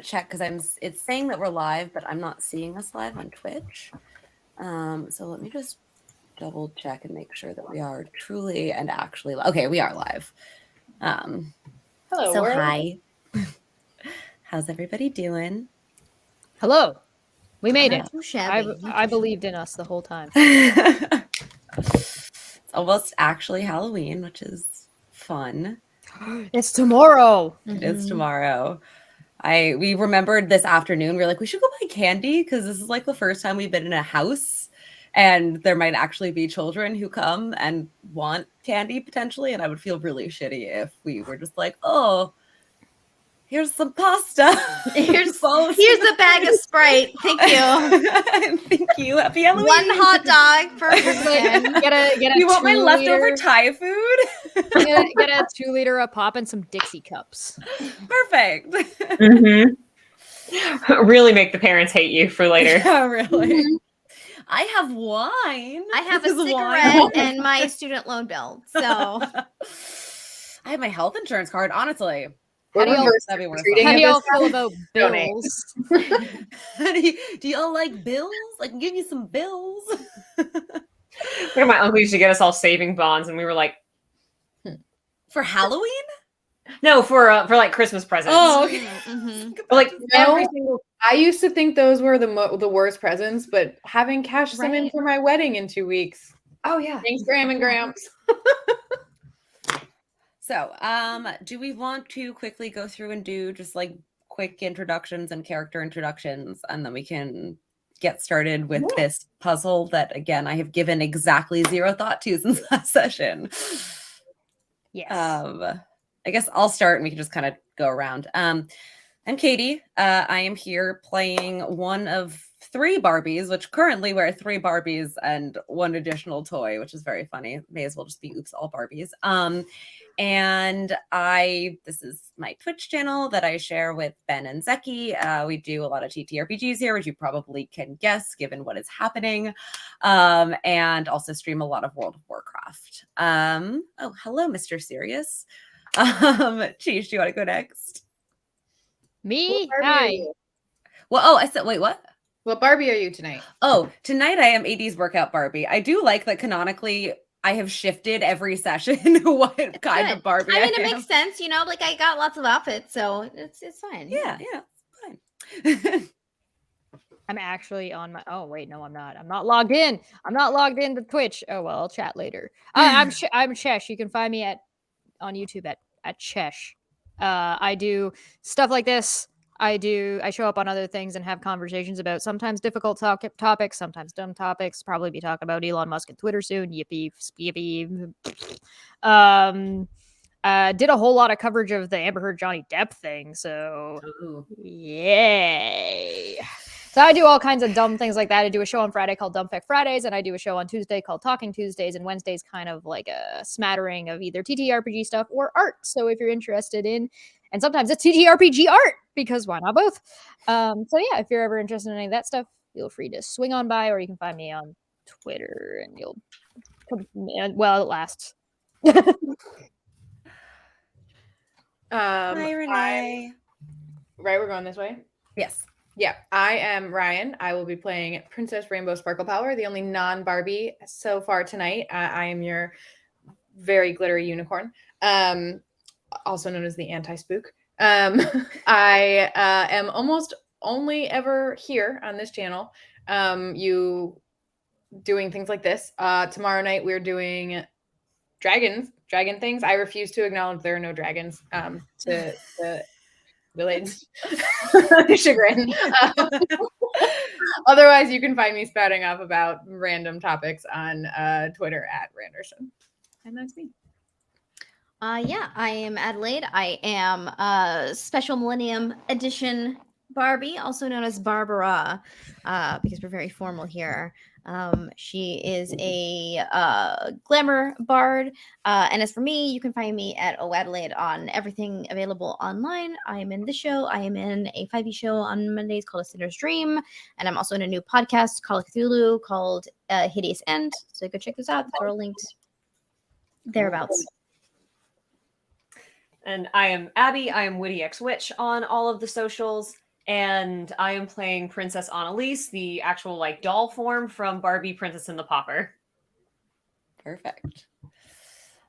to check because it's saying that we're live, but I'm not seeing us live on Twitch. So let me just double check and make sure that we are truly and actually okay, we are live. Hello, so world. Hi. How's everybody doing? Hello. We made it. Too shabby. I believed in us the whole time. It's almost actually Halloween, which is fun. It's tomorrow. It is tomorrow. We remembered this afternoon. We were like, we should go buy candy because this is like the first time we've been in a house and there might actually be children who come and want candy potentially. And I would feel really shitty if we were just like, oh, here's some pasta. Here's a bag of Sprite. Thank you. Thank you. Happy Halloween. One hot dog for everyone. Get a You want my 2 leftover liter, Thai food? get a 2 liter of pop and some Dixie cups. Perfect. Really make the parents hate you for later. Yeah, really. I have wine. I have This a is cigarette wine. and my student loan bill. So I have my health insurance card, honestly. How do y'all, That'd be worth Reading how of do y'all this feel about donate. bills? Do y'all like bills? I can give you some bills. Look at my uncle used to get us all saving bonds, and we were like, For Halloween? no, for like Christmas presents. Oh, okay. But, like every No. single. I used to think those were the worst presents, but having cashed them in Right. for my wedding in 2 weeks. Oh yeah. Thanks, Graham and Gramps. So, do we want to quickly go through and do just like quick introductions and character introductions, and then we can get started with this puzzle that, again, I have given exactly 0 thought to since last session. Yes. I guess I'll start and we can just kind of go around. I'm Katie. I am here playing one of 3 Barbies, which currently wear 3 Barbies and 1 additional toy, which is very funny. May as well just be oops, all Barbies. And this is my Twitch channel that I share with Ben and Zeki. We do a lot of TTRPGs here, which you probably can guess given what is happening. And also stream a lot of World of Warcraft. Oh, hello, Mr. Serious. Cheese, do you want to go next? Me? What Barbie are Hi. you? Well, I said, wait, what? What Barbie are you tonight? Oh, tonight I am 80s workout Barbie. I do like that canonically I have shifted every session what kind Good. of Barbie I mean, it am. makes sense, like I got lots of outfits, so it's fine. Yeah, it's fine. I'm actually on my. Oh wait, no, I'm not. I'm not logged in. I'm not logged into Twitch. Oh well, I'll chat later. I'm Chesh. You can find me on YouTube at Chesh. I do stuff like this. I show up on other things and have conversations about sometimes difficult topics, sometimes dumb topics. Probably be talking about Elon Musk and Twitter soon. Yippee, yippee. Did a whole lot of coverage of the Amber Heard Johnny Depp thing. So yay. So I do all kinds of dumb things like that. I do a show on Friday called Dumb Fact Fridays, and I do a show on Tuesday called Talking Tuesdays, and Wednesday's kind of like a smattering of either TTRPG stuff or art. So if you're interested in, and sometimes it's TTRPG art, because why not both? So yeah, if you're ever interested in any of that stuff, feel free to swing on by, or you can find me on Twitter, and you'll well, it lasts. Hi, Renee. Right, we're going this way? Yes. Yeah, I am Ryan. I will be playing Princess Rainbow Sparkle Power, the only non-Barbie so far tonight. I am your very glittery unicorn, also known as the anti-spook. I am almost only ever here on this channel. You doing things like this. Tomorrow night we're doing dragon things. I refuse to acknowledge there are no dragons. To Willard's chagrin. Otherwise, you can find me spouting off about random topics on Twitter at Randerson. And that's me. Yeah, I am Adelaide. I am Special Millennium Edition Barbie, also known as Barbara, because we're very formal here. She is a glamour bard. And as for me, you can find me at Adelaide on everything available online. I am in this show. I am in a 5e show on Mondays called A Sinner's Dream. And I'm also in a new podcast called Cthulhu called Hideous End. So go check those out. They're all linked thereabouts. And I am Abby. I am Witty X Witch on all of the socials. And I am playing Princess Annalise, the actual like doll form from Barbie Princess and the Pauper. Perfect.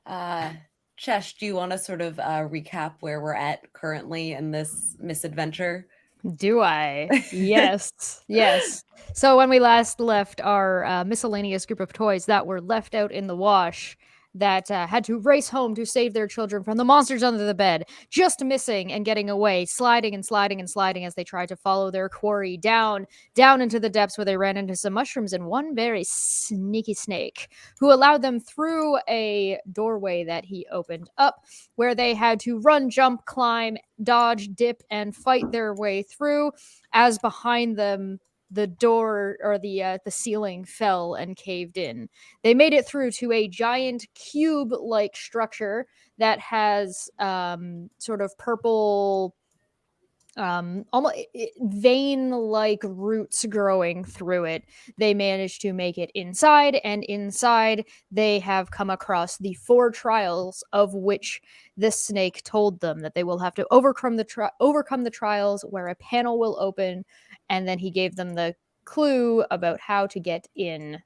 Chesh, do you want to sort of recap where we're at currently in this misadventure? Do I? Yes. Yes. So when we last left our miscellaneous group of toys that were left out in the wash that had to race home to save their children from the monsters under the bed, just missing and getting away, sliding and sliding and sliding as they tried to follow their quarry down into the depths where they ran into some mushrooms and one very sneaky snake who allowed them through a doorway that he opened up where they had to run, jump, climb, dodge, dip, and fight their way through as behind them the door or the ceiling fell and caved in. They made it through to a giant cube-like structure that has sort of purple almost vein-like roots growing through it. They managed to make it inside, and inside they have come across the 4 trials of which the snake told them that they will have to overcome the trials where a panel will open, and then he gave them the clue about how to get in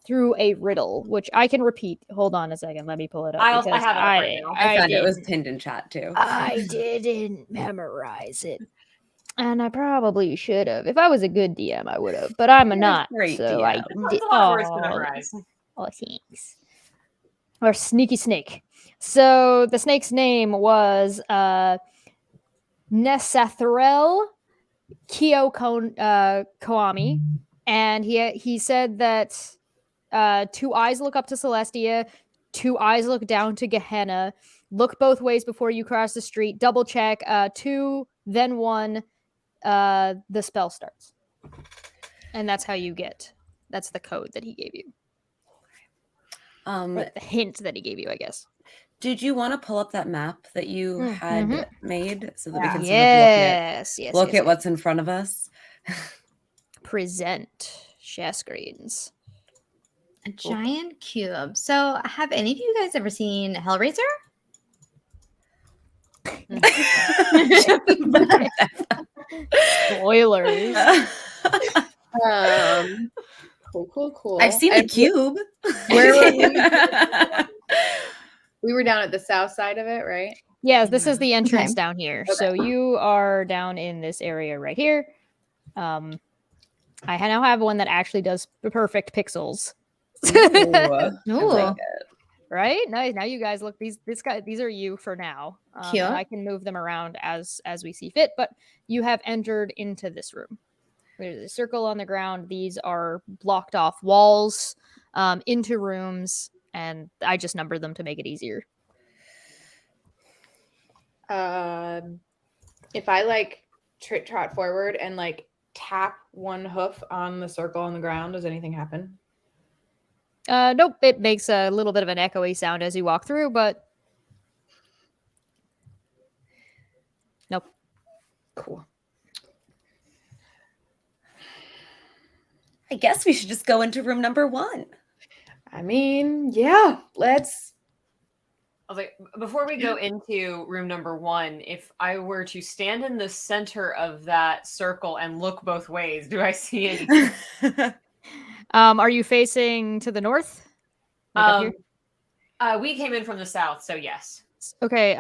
through a riddle, which I can repeat. Hold on a second, let me pull it up. I have because it up right now. I found it was pinned in chat too. I didn't memorize it. And I probably should have. If I was a good DM, I would have. But I'm a You're a not. great So DM. I That's did. a lot of words to memorize. Oh, thanks. Or sneaky snake. So the snake's name was Nesathrel Koami. And he said that 2 eyes look up to Celestia, 2 eyes look down to Gehenna. Look both ways before you cross the street. Double check. 2, then 1. The spell starts, and that's how you get. That's the code that he gave you. Or the hint that he gave you, I guess. Did you want to pull up that map that you had made so that we can sort of look at what's in front of us? Present share screens. A giant cube. So, have any of you guys ever seen Hellraiser? Spoilers. Cool. I've seen the cube. Where were we? We were down at the south side of it, right? Yes, this is the entrance Okay. down here. Okay. So you are down in this area right here. I now have one that actually does perfect pixels. Ooh. Right? Now you guys look, these are you for now. Cute. And I can move them around as we see fit, but you have entered into this room. There's a circle on the ground. These are blocked off walls into rooms, and I just numbered them to make it easier. If I like trot forward and like tap one hoof on the circle on the ground, does anything happen? Nope, it makes a little bit of an echoey sound as you walk through, but nope. Cool. I guess we should just go into room number 1. I mean, yeah, let's. I was like, before we go into room number 1, if I were to stand in the center of that circle and look both ways, do I see anything? Are you facing to the north? Like up here? We came in from the south, so yes. Okay.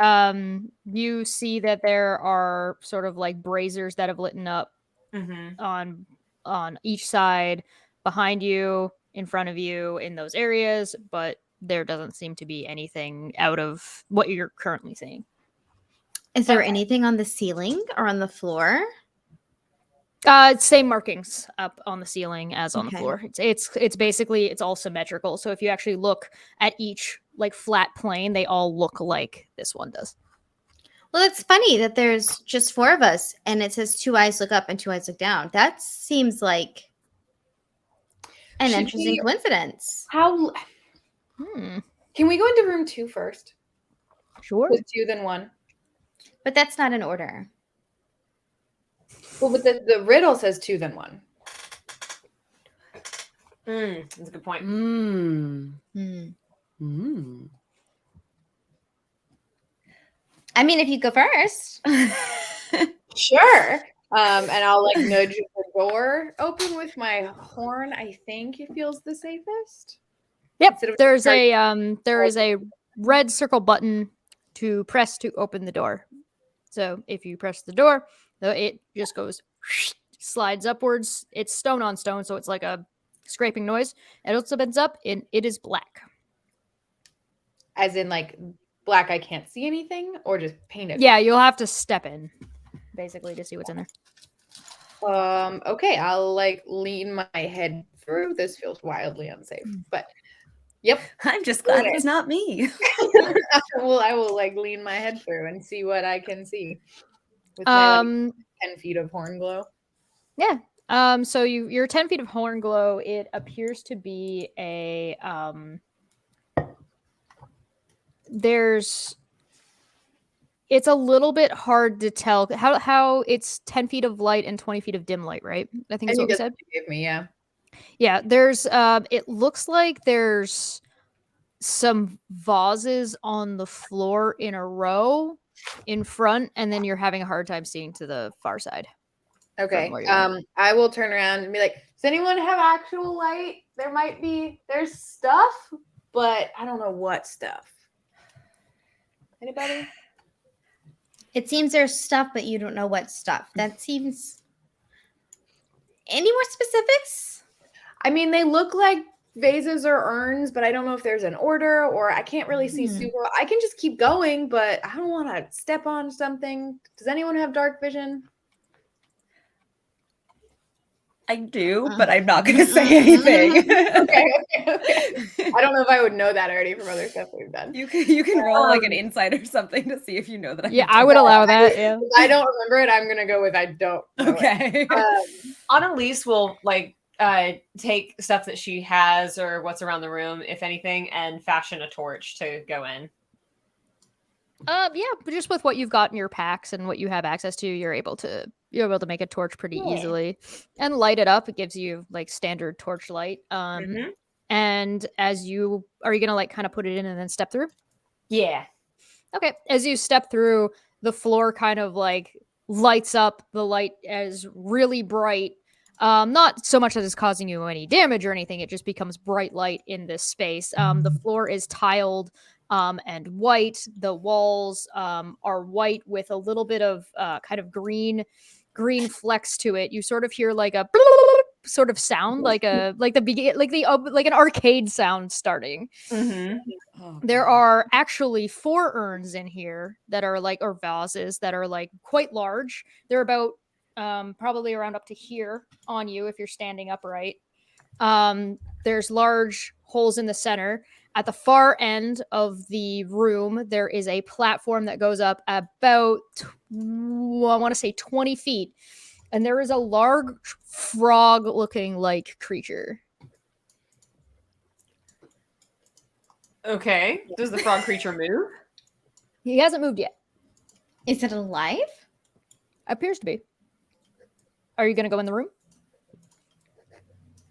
You see that there are sort of like braziers that have lit up on each side, behind you, in front of you, in those areas, but there doesn't seem to be anything out of what you're currently seeing. Is there anything on the ceiling or on the floor? Same markings up on the ceiling as on the Okay. floor. It's basically it's all symmetrical. So if you actually look at each like flat plane, they all look like this one does. Well, it's funny that there's just 4 of us and it says 2 eyes look up and 2 eyes look down. That seems like an Should interesting we- coincidence. How can we go into room 2 first? Sure. With 2, then 1. But that's not in order. Well, but the riddle says 2, then 1. That's a good point. I mean, if you go first. Sure. And I'll like nudge the door open with my horn. I think it feels the safest. Yep. Instead of There is start- a red circle button to press to open the door. So if you press the door, it just goes slides upwards. It's stone on stone, so it's like a scraping noise. It also opens up and it is black. As in like black, I can't see anything, or just painted. Yeah, you'll have to step in basically to see what's in there. Okay, I'll like lean my head through. This feels wildly unsafe, but yep. I'm just glad it's not me. I will like lean my head through and see what I can see with my like, 10 feet of horn glow. Yeah. So you're 10 feet of horn glow. It appears to be a it's a little bit hard to tell how it's 10 feet of light and 20 feet of dim light, right? I think that's what we said. You gave me, yeah. Yeah, there's it looks like there's some vases on the floor in a row in front, and then you're having a hard time seeing to the far side. Okay. where you are. I will turn around and be like, does anyone have actual light? There's stuff, but I don't know what stuff. Anybody? It seems there's stuff, but you don't know what stuff. That seems. Any more specifics? I mean, they look like vases or urns, but I don't know if there's an order, or I can't really see super well. I can just keep going, but I don't want to step on something. Does anyone have dark vision? I do, but I'm not going to say anything. Okay. I don't know if I would know that already from other stuff we've done. You can roll like an insight or something to see if you know that. Yeah, I would allow that. Yeah. If I don't remember it, I'm gonna go with I don't know Okay. Annalise will like take stuff that she has or what's around the room, if anything, and fashion a torch to go in. Yeah, but just with what you've got in your packs and what you have access to, you're able to make a torch pretty easily and light it up. It gives you like standard torch light. And as you gonna like kind of put it in and then step through? Yeah. Okay. As you step through, the floor kind of like lights up. The light is really bright. Not so much that it's causing you any damage or anything. It just becomes bright light in this space. The floor is tiled and white. The walls are white with a little bit of kind of green flecks to it. You sort of hear like a sort of sound, like an arcade sound starting. Oh, There are actually 4 urns in here that are like, or vases that are like quite large. They're about probably around up to here on you if you're standing upright. There's large holes in the center. At the far end of the room, there is a platform that goes up about, I want to say 20 feet. And there is a large frog-looking like creature. Okay. Does the frog creature move? He hasn't moved yet. Is it alive? Appears to be. Are you going to go in the room?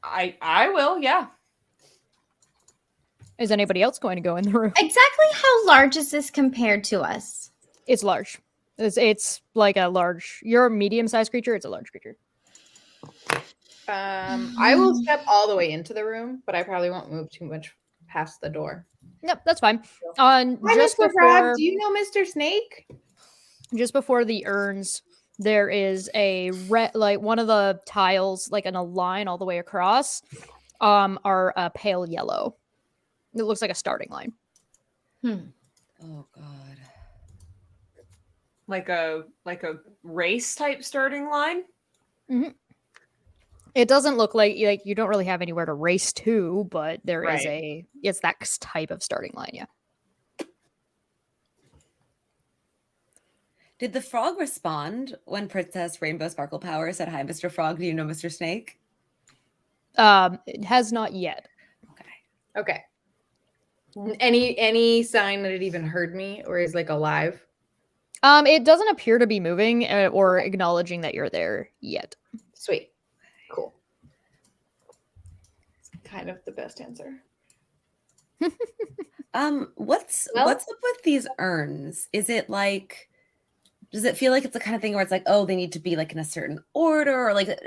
I will, yeah. Is anybody else going to go in the room? Exactly how large is this compared to us? It's large. It's like a large. You're a medium-sized creature. It's a large creature. I will step all the way into the room, but I probably won't move too much past the door. Yep, that's fine. Hi, Just Mr. Frog. before, Do you know Mr. Snake? just before the urns, there is a red, like one of the tiles, like in a line all the way across, are a pale yellow. It looks like a starting line. Oh God. Like a race type starting line. It doesn't look like you don't really have anywhere to race to, but there is Right. it's that type of starting line, yeah. Did the frog respond when Princess Rainbow Sparkle Power said, "Hi, Mr. Frog. Do you know Mr. Snake?" It has not yet. Okay. Any sign that it even heard me or is like alive? It doesn't appear to be moving or acknowledging that you're there yet. Sweet. Cool. It's kind of the best answer. What's Well- up with these urns? Is it like does it feel like it's the kind of thing where it's like, oh, they need to be like in a certain order, or like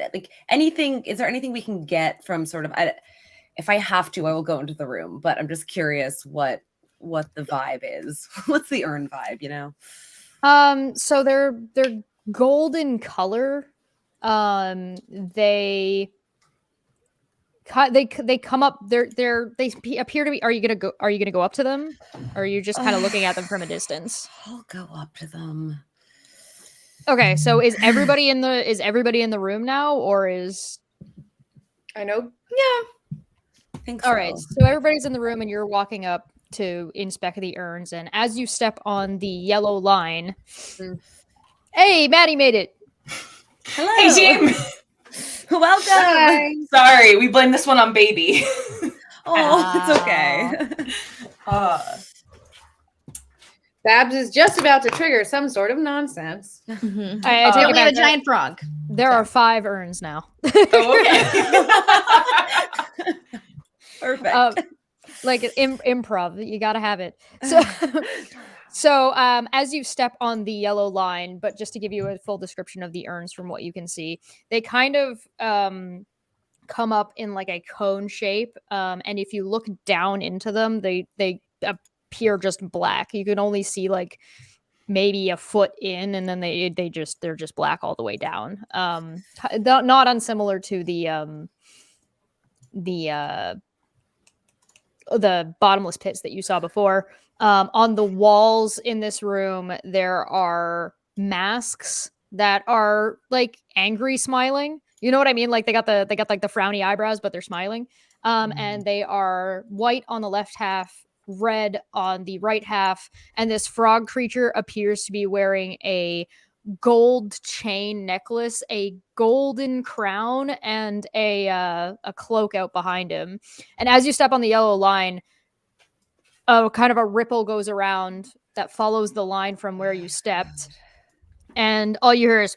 anything? Is there anything we can get from sort of? If I have to, I will go into the room. But I'm just curious what the vibe is. What's the urn vibe? You know. So they're golden color. They come up. They appear to be. Are you gonna go up to them, or are you just kind of looking at them from a distance? I'll go up to them. Okay, so is everybody in the room now, or is? I know. Yeah. I think All so. right, so everybody's in the room, and you're walking up to inspect the urns, and as you step on the yellow line, hey, Maddie made it. Hello. Hey, team. Welcome. Hi. Sorry, we blame this one on baby. Oh, it's okay. Babs is just about to trigger some sort of nonsense. Mm-hmm. I take We it have back. a giant frog. There are 5 urns now. Oh, okay. Perfect. Like improv, you gotta have it. So as you step on the yellow line, but just to give you a full description of the urns from what you can see, they kind of come up in like a cone shape, and if you look down into them, they appear just black. You can only see like maybe a foot in, and then they're just black all the way down. Not unsimilar to the bottomless pits that you saw before. On the walls in this room, there are masks that are like angry smiling. You know what I mean? Like they got like the frowny eyebrows, but they're smiling. And they are white on the left half, red on the right half, and this frog creature appears to be wearing a gold chain necklace, a golden crown, and a cloak out behind him. And as you step on the yellow line, kind of a ripple goes around that follows the line from where you stepped, and all you hear is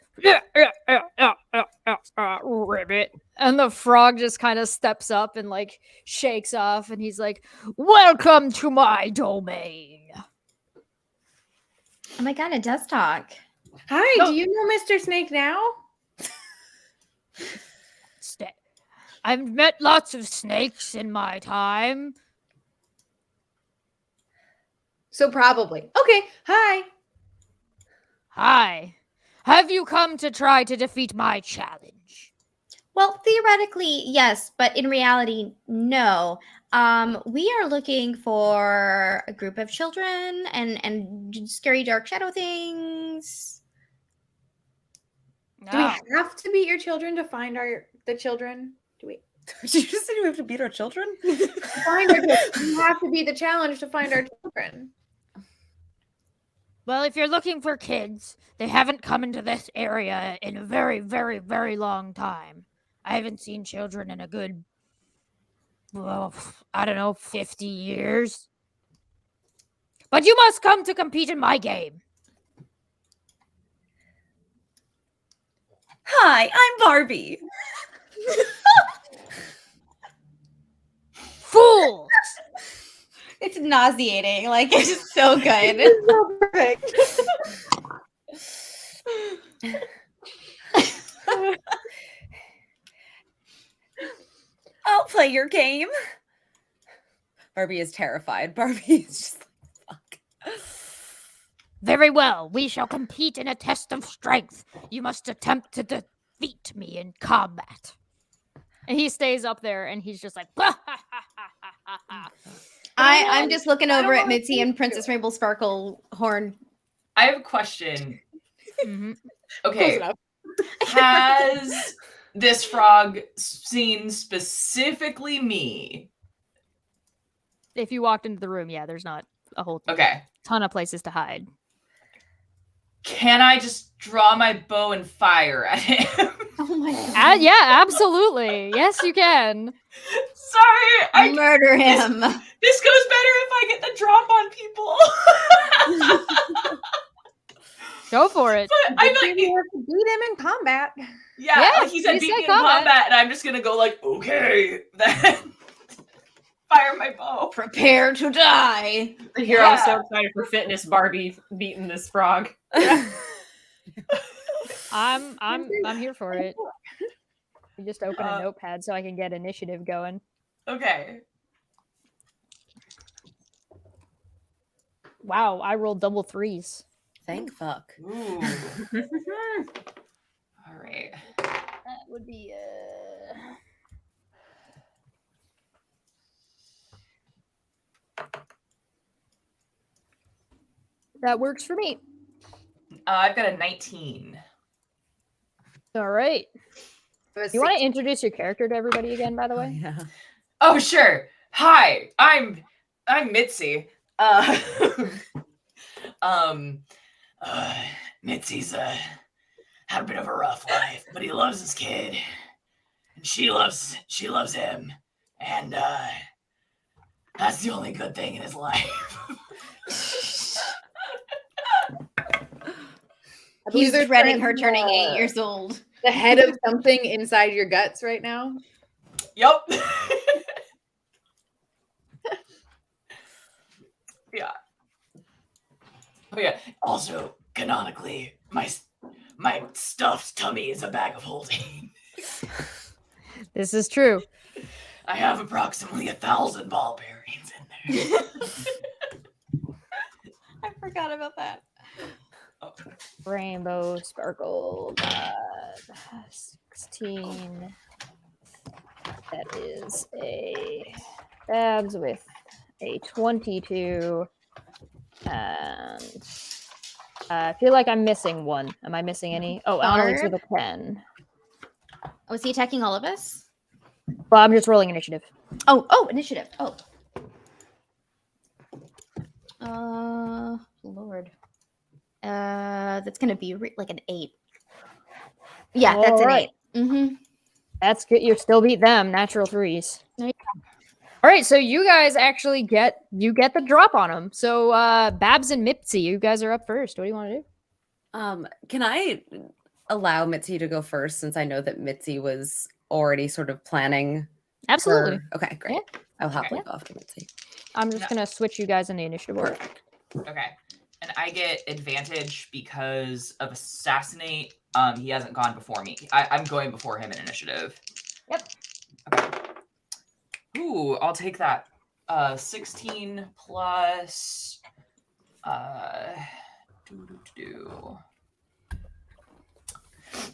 ribbit, and the frog just kind of steps up and like shakes off, and he's like, "Welcome to my domain." Oh my god, it does talk. Hi, do you know Mr. Snake now? I've met lots of snakes in my time. So probably. Okay, hi. Hi. Have you come to try to defeat my challenge? Well, theoretically, yes, but in reality, no. We are looking for a group of children and scary dark shadow things. Do we have to beat your children to find the children? Do we Did you just say we have to beat our children? find our children? We have to beat the challenge to find our children. Well, if you're looking for kids, they haven't come into this area in a very, very, very long time. I haven't seen children in a good, well, I don't know, 50 years. But you must come to compete in my game. Hi, I'm Barbie. Fools! It's nauseating. Like, it's just so good. It's so perfect. I'll play your game. Barbie is terrified. Barbie is just like, fuck. Very well. We shall compete in a test of strength. You must attempt to defeat me in combat. And he stays up there, and he's just like, I'm just looking over at wanna Mitzi think and Princess Rainbow Sparkle Horn. I have a question. Mhm. Okay. Close enough. Has this frog seen specifically me? If you walked into the room, yeah, there's not a whole Okay. ton of places to hide. Can I just draw my bow and fire at him? Oh my god. Yeah, absolutely. Yes, you can. Sorry, Murder him. this goes better if I get the drop on people. Go for it. But I feel Maybe we like, have to beat him in combat. yeah, Yeah, like he said, he beat said me in combat. combat, and I'm just gonna go like, okay, then fire my bow. Prepare to die. Here, I'm so excited for fitness Barbie beating this frog. I'm here for it. You just open a notepad so I can get initiative going. Okay. Wow, I rolled double threes. Thank fuck. Ooh. All right. That would be That works for me. I've got a 19. All right. It You want to introduce your character to everybody again, by the Oh, way? yeah. Oh, sure. Hi, I'm Mitzi. Mitzi's had a bit of a rough life, but he loves his kid, and she loves him, and that's the only good thing in his life. He's they're dreading trying her turning to, 8 years old. The head of something inside your guts right now. Yup. Yeah. Oh yeah. Also, canonically, my stuffed tummy is a bag of holding. This is true. I have approximately 1,000 ball bearings in there. I forgot about that. Oh. Rainbow sparkle 16. That is a Babs with a 22. And I feel like I'm missing one. Am I missing any? Oh, Arnold's with a 10. Was he attacking all of us? Well, I'm just rolling initiative. Oh, initiative. Oh. Lord. That's gonna be like an 8. Yeah, that's an 8. Mm-hmm. That's good. You still beat them. Natural 3s. Yeah. All right, so you guys actually get the drop on them. So Babs and Mitzi, you guys are up first. What do you want to do? Can I allow Mitzi to go first since I know that Mitzi was already sort of planning? Absolutely. Okay, great. Yeah. I'll happily go after Mitzi. I'm just gonna switch you guys in the initiative order. Perfect. Okay. And I get advantage because of assassinate. He hasn't gone before me. I'm going before him in initiative. Yep. Okay. Ooh, I'll take that. 16 plus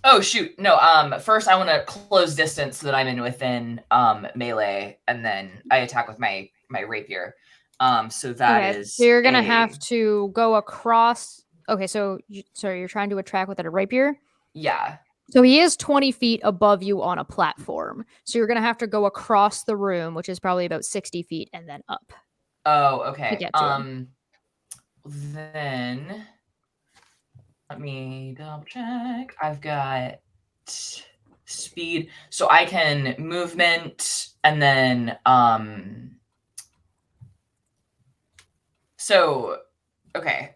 Oh shoot. No, first I want to close distance so that I'm within melee, and then I attack with my rapier. So that is. So you're gonna have to go across. Okay, so you're trying to attract with a rapier? Yeah. So he is 20 feet above you on a platform. So you're gonna have to go across the room, which is probably about 60 feet, and then up. Oh, okay. To get to him. Then let me double check. I've got speed, so I can movement, and then so okay.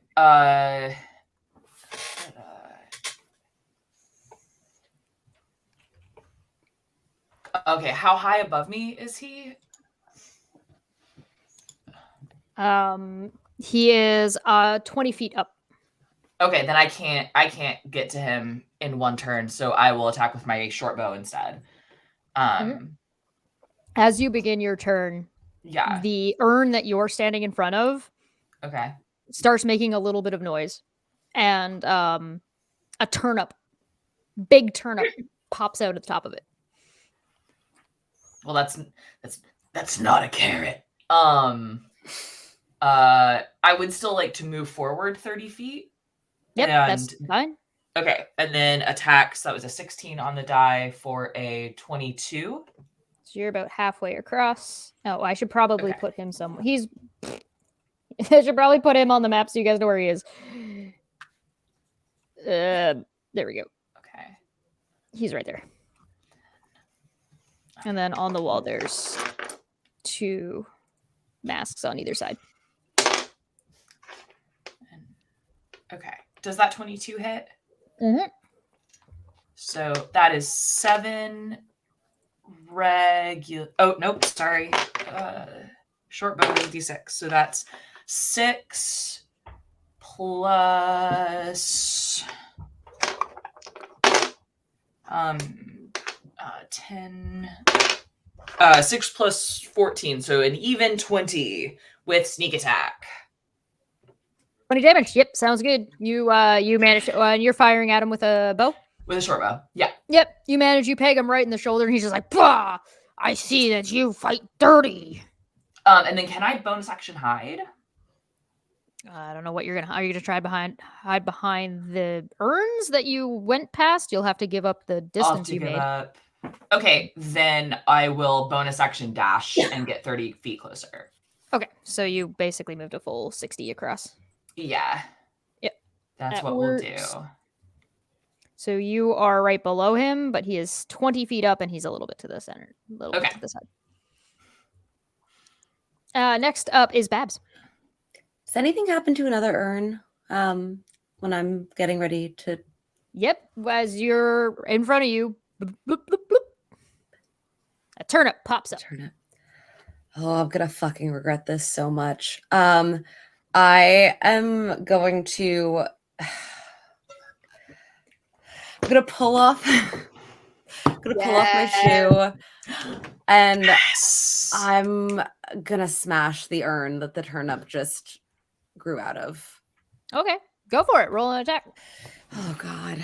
Okay, how high above me is he? He is 20 feet up. Okay, then I can't get to him in one turn, so I will attack with my short bow instead. As you begin your turn, yeah, the urn that you're standing in front of starts making a little bit of noise, and a big turnip pops out at the top of it. Well, that's not a carrot. I would still like to move forward 30 feet. Yep, that's fine. Okay, and then attacks. That was a 16 on the die for a 22. So you're about halfway across. Oh, I should probably put him somewhere. I should probably put him on the map so you guys know where he is. There we go. Okay. He's right there. And then on the wall, there's 2 masks on either side. Okay. Does that 22 hit? Mm-hmm. So that is 7 regular. Oh, nope. Sorry. Short bow is D6. So that's 6 plus 10. 6 plus 14, so an even 20 with sneak attack. 20 damage. Yep, sounds good. You managed to, and you're firing at him with a bow? With a short bow. Yeah. Yep, you manage, you peg him right in the shoulder, and he's just like, bah! I see that you fight dirty. And then can I bonus action hide? I don't know what you're gonna. Are you gonna try hide behind the urns that you went past? You'll have to give up the I'll have distance to you give made. up. Okay, then I will bonus action dash and get 30 feet closer. Okay, so you basically moved a full 60 across. Yeah. Yep. That's That what works. we'll do. So you are right below him, but he is 20 feet up, and he's a little bit to the center, a little bit Okay. to the side. Next up is Babs. Does anything happen to another urn when I'm getting ready to? Yep, as you're in front of you, bloop, bloop, bloop, bloop, a turnip pops up. Turnip. Oh, I'm gonna fucking regret this so much. I am going to. I'm gonna pull off. I'm gonna pull off my shoe, and Yes. I'm gonna smash the urn that the turnip just grew out of. Okay, go for it. Roll an attack. Oh God,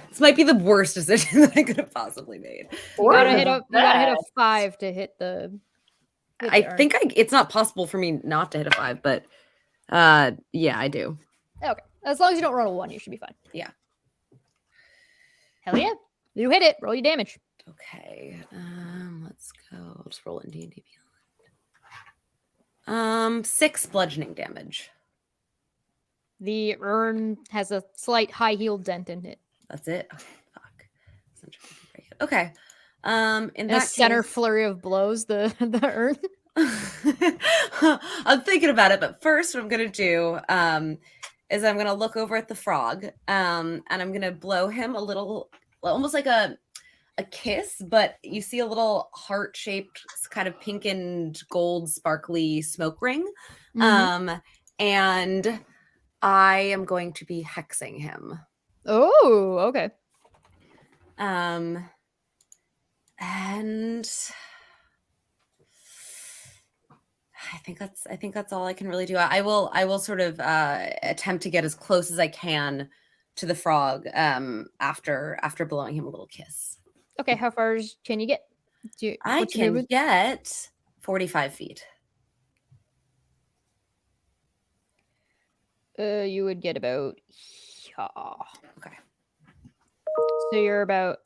this might be the worst decision that I could have possibly made. You gotta hit that. a 5 to hit the. hit I the urn. think it's not possible for me not to hit a 5, but yeah, I do. Okay, as long as you don't roll a 1, you should be fine. Yeah. Hell yeah, you hit it. Roll your damage. Okay, let's go. I'll just roll it in D&D Beyond. 6 bludgeoning damage. The urn has a slight high heel dent in it. That's it. Oh, fuck. It's not trying to break it. Okay. In And a that center case, flurry of blows the urn. I'm thinking about it, but first, what I'm gonna do is I'm gonna look over at the frog, and I'm gonna blow him a little, almost like a kiss, but you see a little heart-shaped, kind of pink and gold, sparkly smoke ring, and I am going to be hexing him. Oh, okay. And I think that's all I can really do. I will sort of attempt to get as close as I can to the frog after blowing him a little kiss. Okay, how far can you get? I what's your can movement? get 45 feet. You would get about. Okay. So you're about.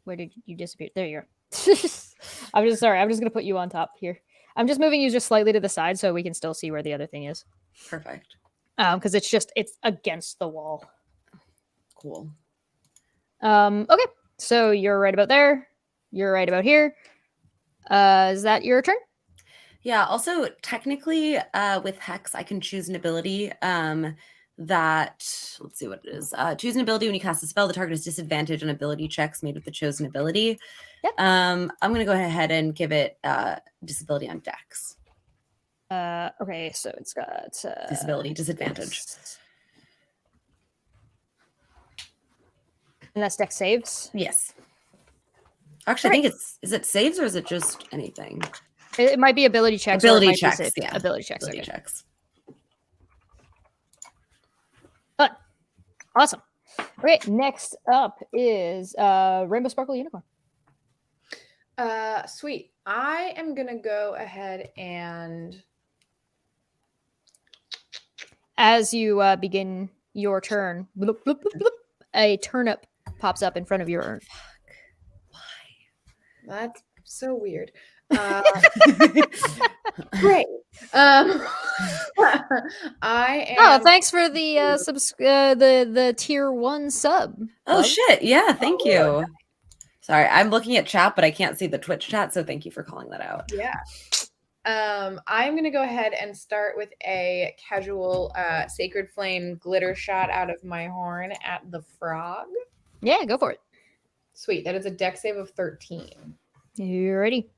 Where did you disappear? There you are. I'm just sorry. I'm just gonna put you on top here. I'm just moving you just slightly to the side so we can still see where the other thing is. Perfect. Because it's against the wall. Cool. Okay. So you're right about there. You're right about here. Is that your turn? Yeah. Also, technically, with Hex, I can choose an ability that, let's see what it is. Choose an ability when you cast a spell. The target has disadvantage on ability checks made with the chosen ability. Yep. I'm going to go ahead and give it disability on Dex. Okay, so it's got Disability, disadvantage. And that's Dex saves. Yes. Actually, I think is it saves or is it just anything? It might be ability checks. or it Ability might be checks, saves. yeah. Ability checks. Ability Okay. checks. Awesome. Okay, next up is Rainbow Sparkle Unicorn. Sweet. I am gonna go ahead and As you begin your turn, bloop, bloop, bloop, bloop, a turnip pops up in front of your urn. that's so weird. Great. I am. Oh, thanks for the the tier 1 sub. Oh love. shit! Yeah, thank you. Sorry, I'm looking at chat, but I can't see the Twitch chat, so thank you for calling that out. Yeah. I'm gonna go ahead and start with a casual Sacred Flame glitter shot out of my horn at the frog. Yeah, go for it. Sweet. That is a dex save of 13. You ready?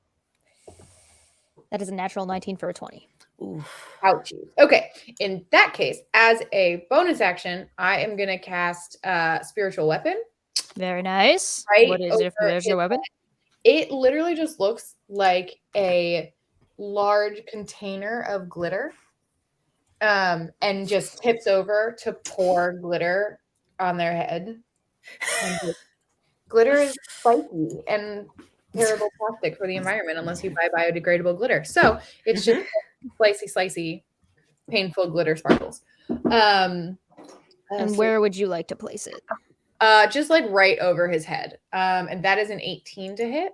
That is a natural 19 for a 20. Oof. Ouchies. Okay. In that case, as a bonus action, I am gonna cast Spiritual Weapon. Very nice. Right What is it? over There's your his weapon. It literally just looks like a large container of glitter, and just tips over to pour glitter on their head. And glitter is spiky and terrible plastic for the environment unless you buy biodegradable glitter. So it's just slicey, painful glitter sparkles. And where would you like to place it? Just like right over his head. And that is an 18 to hit.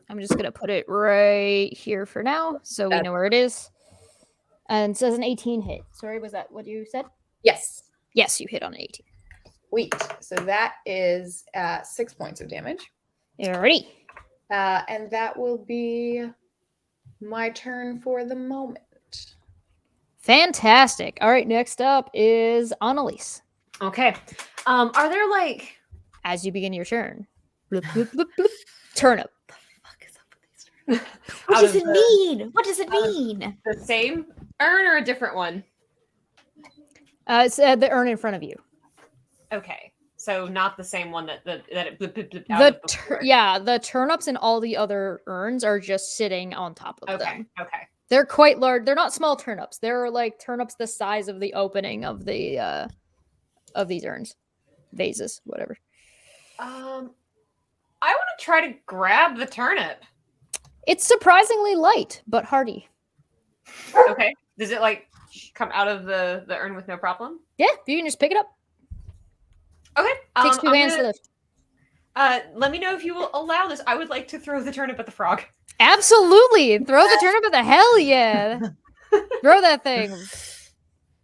I'm just gonna put it right here for now, so we know where it is. And it says an 18 hit. Sorry, was that what you said? Yes. Yes, you hit on an 18. Sweet. So that is 6 points of damage. Alrighty. And that will be my turn for the moment. Fantastic. All right, next up is Annalise. Okay. Are there like As you begin your turn, bloop, bloop, bloop, bloop, turnip. What out does of it the- mean? What does it mean? the same urn or a different one? It's the urn in front of you. Okay. So not the same one that it blip, blip, blip out of before. The turnips and all the other urns are just sitting on top of Okay. them. Okay. They're quite large. They're not small turnips. They're like turnips the size of the opening of the of these urns, vases, whatever. I want to try to grab the turnip. It's surprisingly light but hardy. Okay. Does it like come out of the urn with no problem? Yeah, you can just pick it up. Okay. Takes 2 I'm hands to gonna- lift. Let me know if you will allow this. I would like to throw the turnip at the frog. Absolutely, throw the turnip at the hell yeah. Throw that thing.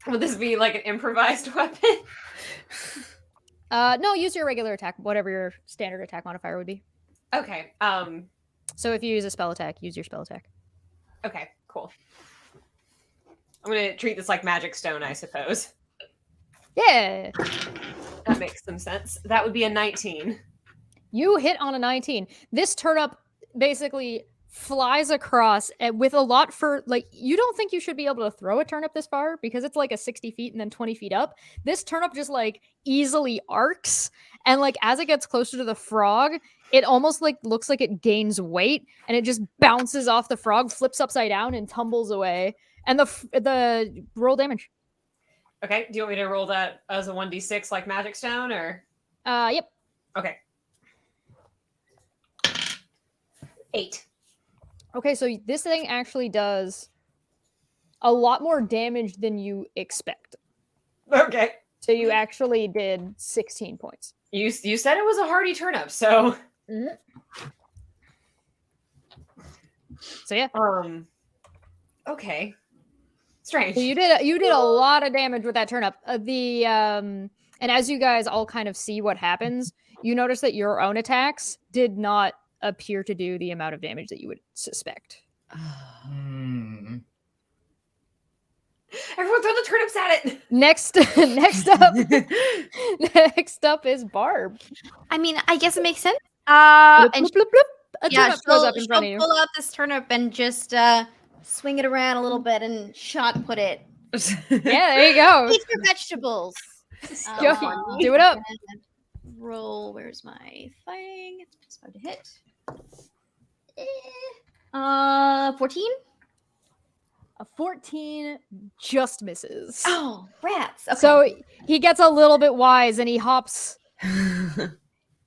Would this be like an improvised weapon? No, use your regular attack, whatever your standard attack modifier would be. Okay. So if you use a spell attack, use your spell attack. Okay. Cool. I'm gonna treat this like magic stone, I suppose. Yeah. That makes some sense. That would be a 19. You hit on a 19. This turnip basically flies across with a lot for like you don't think you should be able to throw a turnip this far because it's like a 60 feet and then 20 feet up. This turnip just like easily arcs, and like as it gets closer to the frog, it almost like looks like it gains weight and it just bounces off the frog, flips upside down and tumbles away. And the roll damage. Okay. Do you want me to roll that as a 1d6 like magic stone or? Yep. Okay. 8. Okay, so this thing actually does a lot more damage than you expect. Okay. So you actually did 16 points. You said it was a hardy turnip, so So yeah. Okay. Strange. So you did a lot of damage with that turnip. And as you guys all kind of see what happens, you notice that your own attacks did not appear to do the amount of damage that you would suspect. Hmm. Everyone throw the turnips at it. Next up is Barb. I mean, I guess it makes sense. Bloop, And bloop, bloop, bloop. A yeah, turnip goes up in she'll front of you. pull out this turnip and just swing it around a little bit and shot put it. Yeah, there you go. Eat your vegetables. Go, do it up. Roll. Where's my thing? It's plus 5 to hit. 14. A 14 just misses. Oh, rats. Okay. So he gets a little bit wise and he hops.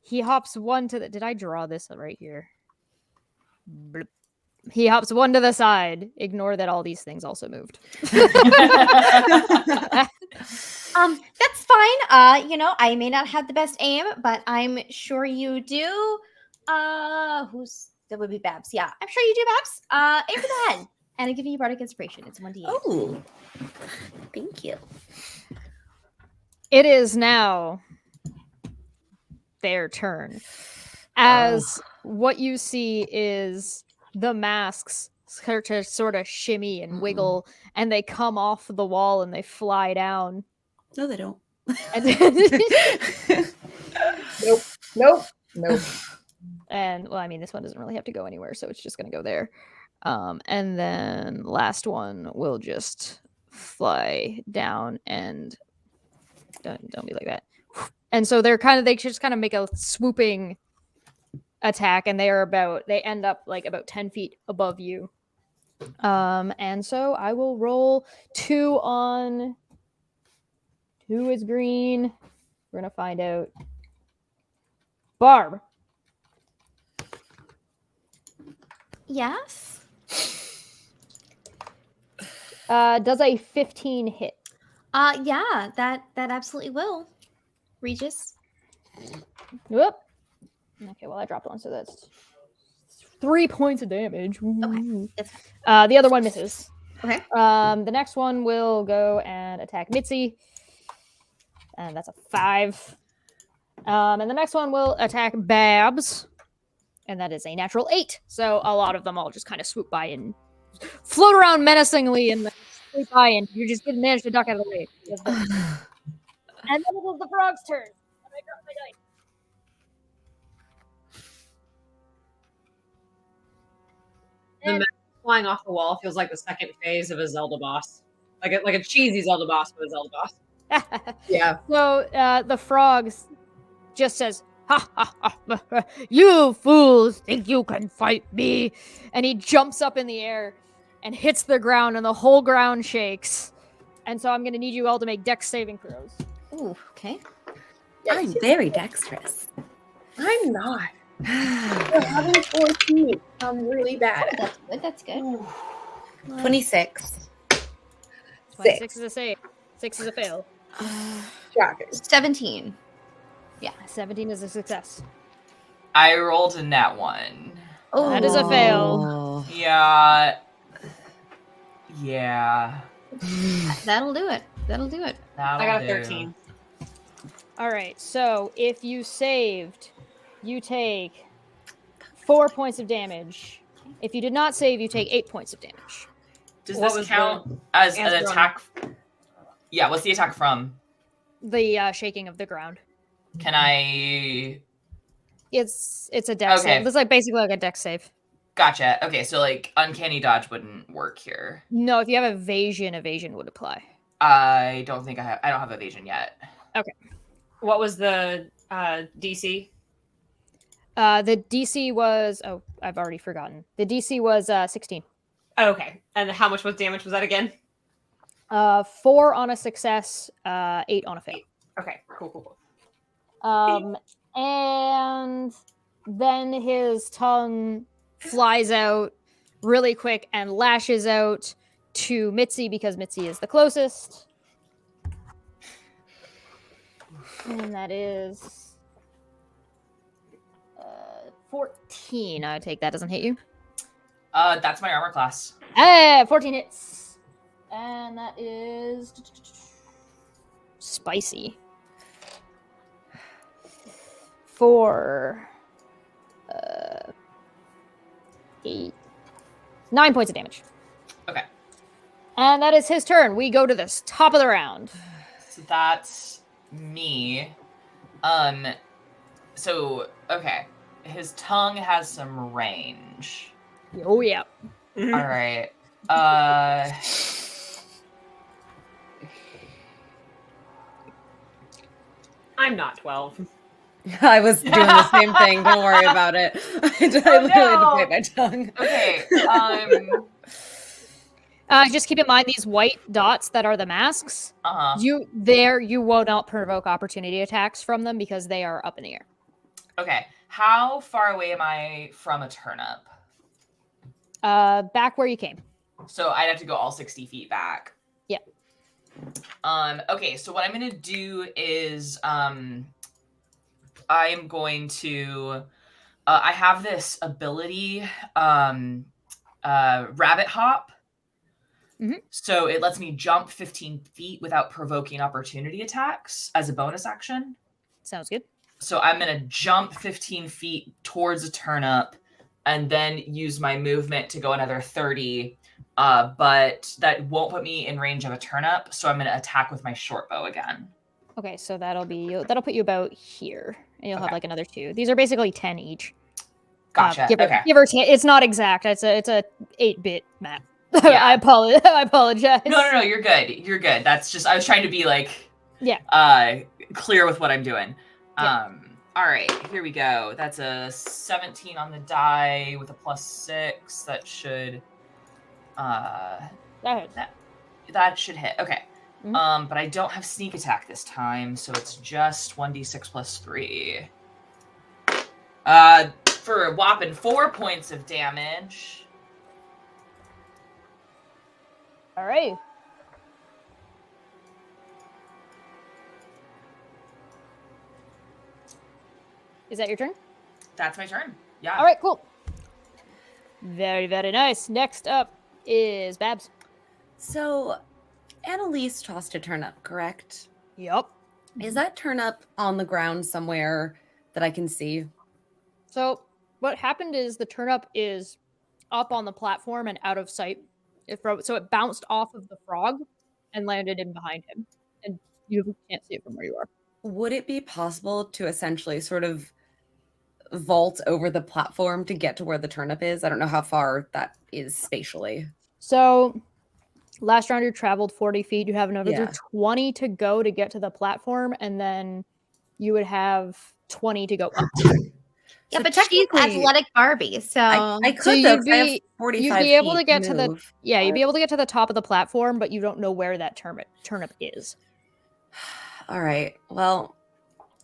He hops one to the. Did I draw this right here? Bloop. He hops one to the side. Ignore that all these things also moved. That's fine. I may not have the best aim, but I'm sure you do. That would be Babs. Yeah, I'm sure you do, Babs. Aim for the head. And I give you bardic inspiration. It's 1d8. Oh, thank you. It is now their turn. As what you see is the masks start to sort of shimmy and wiggle, and they come off the wall and they fly down. No, they don't. And, Nope. and well, I mean, this one doesn't really have to go anywhere, so it's just going to go there. And then last one will just fly down and don't be like that. And so they just kind of make a swooping attack, and they end up like about 10 feet above you. And so I will roll 2 on who is green. We're gonna find out. Barb. Yes. Does a 15 hit? Yeah, that absolutely will. Regis. Whoop. Okay, well I dropped one, so that's 3 points of damage. Okay, that's The other one misses. Okay. The next one will go and attack Mitzi, and that's a 5. And the next one will attack Babs, and that is a natural 8. So a lot of them all just kind of swoop by and float around menacingly and then swoop by, and you just didn't manage to duck out of the way. And then it is the frog's turn. And I dropped my dice. The map flying off the wall feels like the second phase of a Zelda boss, like a cheesy Zelda boss, but a Zelda boss. Yeah. So the frog just says, "Ha ha ha! You fools think you can fight me?" And he jumps up in the air and hits the ground, and the whole ground shakes. And so I'm going to need you all to make dex saving throws. Ooh, okay. I'm very dexterous. I'm not. I'm having 14. I'm really bad. Oh, that's good. That's good. 26. 26 is a save. 6 is a fail. Shocking. 17. 17 is a success. I rolled a nat 1. Oh, That is a fail. Yeah. Yeah. That'll do it. That'll do it. That'll I got a do. 13. All right, so if you saved, you take 4 points of damage. If you did not save, you take 8 points of damage. Does What this was count as an answer on- attack? Yeah, what's the attack from? The shaking of the ground. Can I... It's a dex Okay. save. It's like basically like a dex save. Gotcha. Okay, so like uncanny dodge wouldn't work here. No, if you have evasion would apply. I don't think I don't have evasion yet. What was the DC? The DC was I've already forgotten. The DC was 16. Oh, okay. And how much was damage was that again? 4 on a success, 8 on a fail. Okay, cool. And then his tongue flies out really quick and lashes out to Mitzi because Mitzi is the closest. And that is 14. I take that doesn't hit you. That's my armor class. 14 hits. And that is spicy. For 8, 9 points of damage. Okay. And that is his turn. We go to this top of the round. So that's me. So okay. His tongue has some range. Oh yeah. All right. I'm not 12. I was doing the same thing. Don't worry about it. I literally had to bite my tongue. Okay. Just keep in mind these white dots that are the masks. You will not provoke opportunity attacks from them because they are up in the air. Okay. How far away am I from a turnip? Back where you came. So I'd have to go all 60 feet back. Yeah. Okay, so what I'm gonna do is I am going to I have this ability rabbit hop. Mm-hmm. So it lets me jump 15 feet without provoking opportunity attacks as a bonus action. Sounds good. So I'm going to jump 15 feet towards a turnip and then use my movement to go another 30. But that won't put me in range of a turnip. So I'm going to attack with my short bow again. Okay, so that'll put you about here. And you'll have like another 2. These are basically 10 each. Gotcha. Give okay. or take. It's not exact. It's a 8-bit map. Yeah. I apologize. No, you're good. You're good. That's just, I was trying to be like, clear with what I'm doing. Yep. All right, here we go. That's a 17 on the die with a +6. That should that should hit. Okay. Mhm. But I don't have sneak attack this time, so it's just 1d6 plus 3. For a whopping 4 points of damage. All right. Is that your turn? That's my turn. Yeah. All right, cool. Very, very nice. Next up is Babs. So, Annalise tossed a turnip, correct? Yup. Is that turnip on the ground somewhere that I can see? So what happened is the turnip is up on the platform and out of sight. So it bounced off of the frog and landed in behind him. And you can't see it from where you are. Would it be possible to essentially sort of vault over the platform to get to where the turnip is? I don't know how far that is spatially. So last round you traveled 40 feet. You have another Yeah. 20 to go to get to the platform, and then you would have 20 to go up. Yeah, So but she's technically, athletic Barbie, so I So could though, you'd 'cause I have be 45 be able to feet get to the move. you'd be able to get to the top of the platform, but you don't know where that turnip is. All right. Well,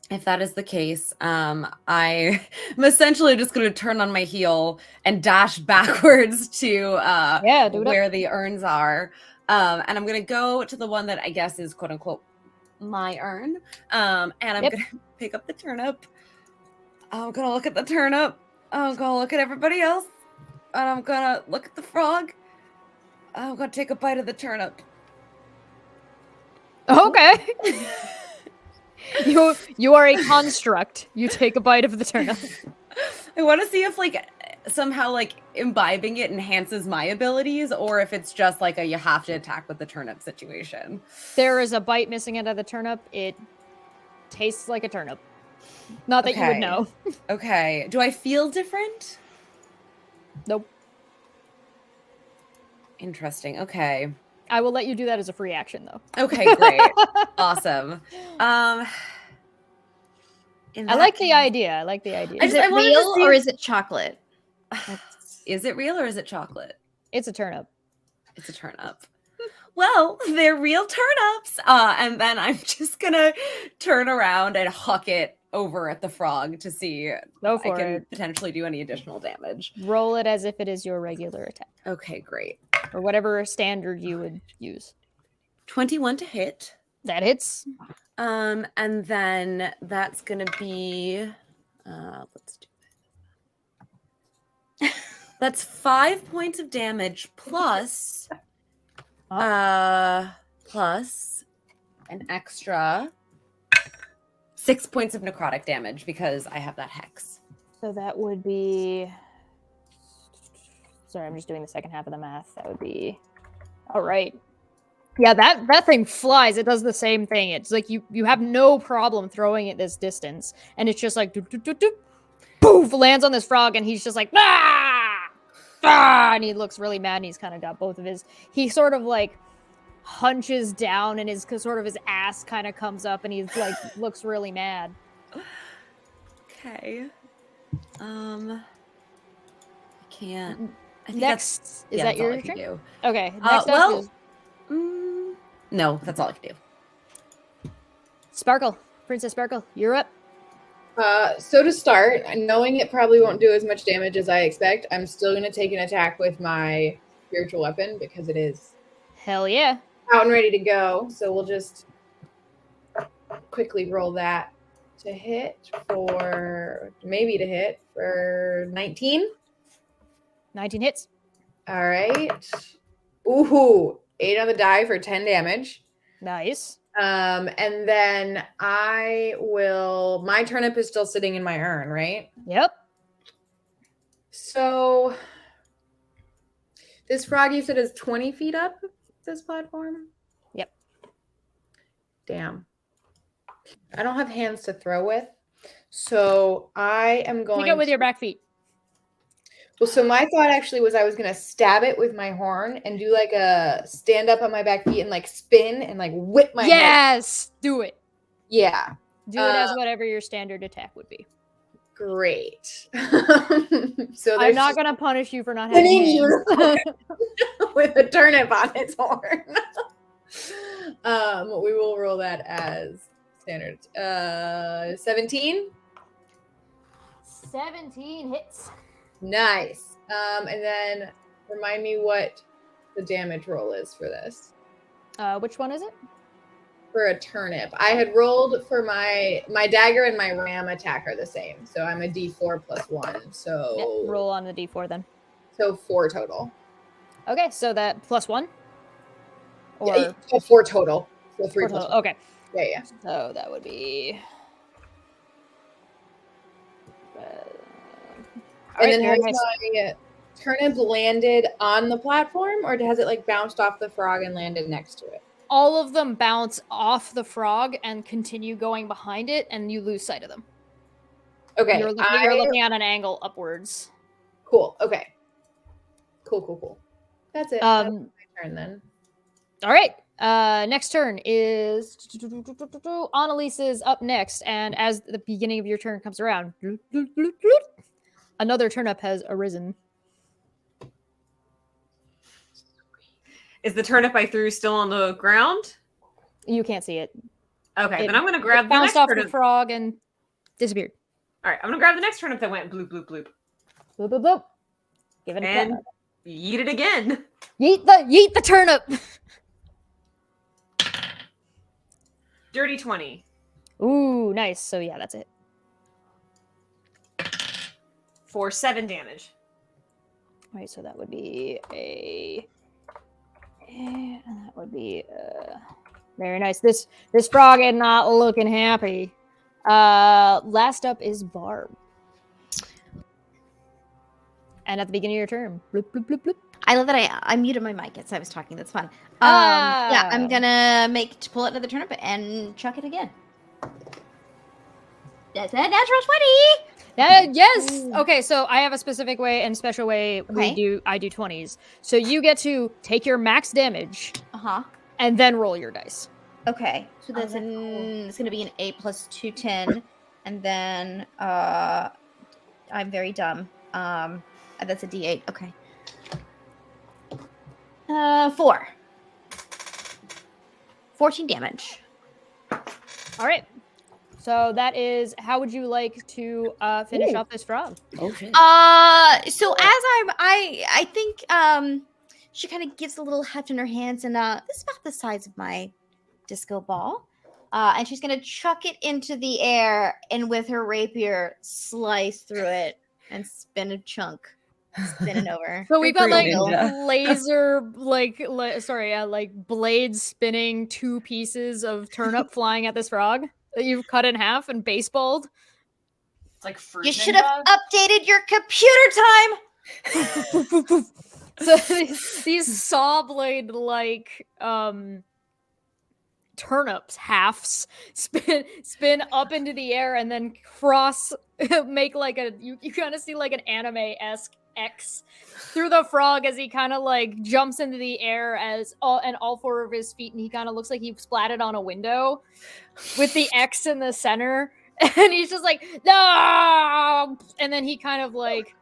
if that is the case, I am essentially just going to turn on my heel and dash backwards to Yeah, do it up. where the urns are. And I'm going to go to the one that I guess is quote unquote my urn. And I'm Yep. going to pick up the turnip. I'm going to look at the turnip. I'm going to look at everybody else. And I'm going to look at the frog. I'm going to take a bite of the turnip. Okay. You are a construct. You take a bite of the turnip. I want to see if somehow imbibing it enhances my abilities, or if it's just like a you have to attack with the turnip situation. There is a bite missing out of the turnip. It tastes like a turnip. Not that you would Okay. know. Okay. Do I feel different? Nope. Interesting. Okay. I will let you do that as a free action, though. Okay, great. Awesome. I like the idea. I like the idea. I is just- it wanted to real see or if- is it chocolate? Is it real or is it chocolate? It's a turnip. It's a turnip. Well, they're real turnips. And then I'm just gonna turn around and huck it over at the frog to see Go if I for can it. potentially do any additional damage. Roll it as if it is your regular attack, Okay, great. or whatever standard you would use. 21 to hit. That hits. And then that's gonna be let's do it. That's 5 points of damage plus plus an extra 6 points of necrotic damage because I have that hex. So that would be. Sorry, I'm just doing the second half of the math. That would be. All right. Yeah, that thing flies. It does the same thing. It's like you have no problem throwing it this distance, and it's just like doop, doop, doop, doop, poof, lands on this frog, and he's just like and he looks really mad, and he's kind of got both of his. He sort of like hunches down, and his sort of his ass kind of comes up, and he's like looks really mad. Okay. I can't. I think Next, is that that's all I your can turn? do. Okay. Next up well, is no, that's all I can do. Sparkle. Princess Sparkle, you're up. So to start, knowing it probably won't do as much damage as I expect, I'm still going to take an attack with my spiritual weapon because it is Hell yeah. out and ready to go. So we'll just quickly roll that to hit for 19. 19 hits. All right. Ooh, 8 on the die for 10 damage. Nice. And then my turnip is still sitting in my urn, right? Yep. So this frog you said is 20 feet up this platform? Yep. Damn. I don't have hands to throw with. So I am going Pick it with your back feet. Well, so my thought actually was I was going to stab it with my horn and do like a stand up on my back feet and like spin and like whip my head. Yes. Do it. Yeah. Do it as whatever your standard attack would be. Great. So I'm not going gonna punish you for not having Spinning hands. unicorn with a turnip on its horn. We will roll that as standard. 17. 17 hits. Nice. And then remind me what the damage roll is for this. Which one is it? For a turnip, I had rolled for my dagger and my ram attack are the same, so I'm a D4 plus 1. So Yep, roll on the D4 then. So 4 total. Okay, so that plus 1? Or Yeah, 4 total. So 3 4 plus total. 1. Okay. Yeah. So that would be. And then has my turnip landed on the platform, or has it like bounced off the frog and landed next to it? All of them bounce off the frog and continue going behind it, and you lose sight of them. Okay. You're looking at an angle upwards. Cool. Okay. Cool. That's it. That's my turn then. All right. Next turn is Annalise is up next, and as the beginning of your turn comes around, another turnip has arisen. Is the turnip I threw still on the ground? You can't see it. Okay, then I'm gonna grab the bounced next off turnip. the frog and disappeared. All right, I'm gonna grab the next turnip that went bloop bloop bloop. Bloop bloop bloop. Give it a And clap. yeet it again. Yeet the turnip. Dirty 20. Ooh, nice. So yeah, that's it. For 7 damage. All right, so that would be and that would be very nice. This frog is not looking happy. Last up is Barb. And at the beginning of your turn, bloop, bloop, bloop, bloop. I love that I muted my mic as I was talking. That's fun. Yeah, I'm gonna pull out another turnip and chuck it again. That's a natural 20. Yes. Ooh. Okay, so I have a specific way and special way Okay. I do 20s. So you get to take your max damage and then roll your dice. Okay. So that's it's gonna be an 8 plus 2, 10, and then I'm very dumb. That's a D8. Okay. 4. 14 damage. All right. So that is, how would you like to finish off this frog? Okay. So as I think she kind of gives a little heft in her hands, and this is about the size of my disco ball. And she's gonna chuck it into the air, and with her rapier, slice through it and spin a chunk, spin it over. So we've got like Ninja. laser, like blades spinning 2 pieces of turnip flying at this frog that you've cut in half and baseballed. It's like fruit. You should have updated your computer time. So these saw blade like turnips halves spin up into the air and then cross make like a you kind of see like an anime-esque X through the frog as he kind of like jumps into the air as all 4 of his feet, and he kind of looks like he splatted on a window with the X in the center, and he's just like no, and then he kind of like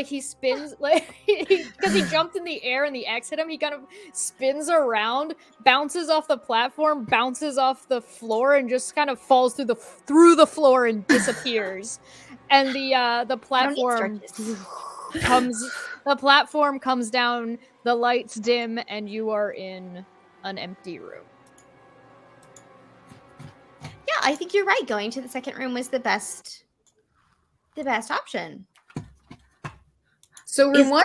he spins like because he jumped in the air and the X hit him. He kind of spins around, bounces off the platform, bounces off the floor, and just kind of falls through the floor and disappears. And the platform comes down, the lights dim, and you are in an empty room. Yeah, I think you're right. Going to the second room was the best option. So room 1?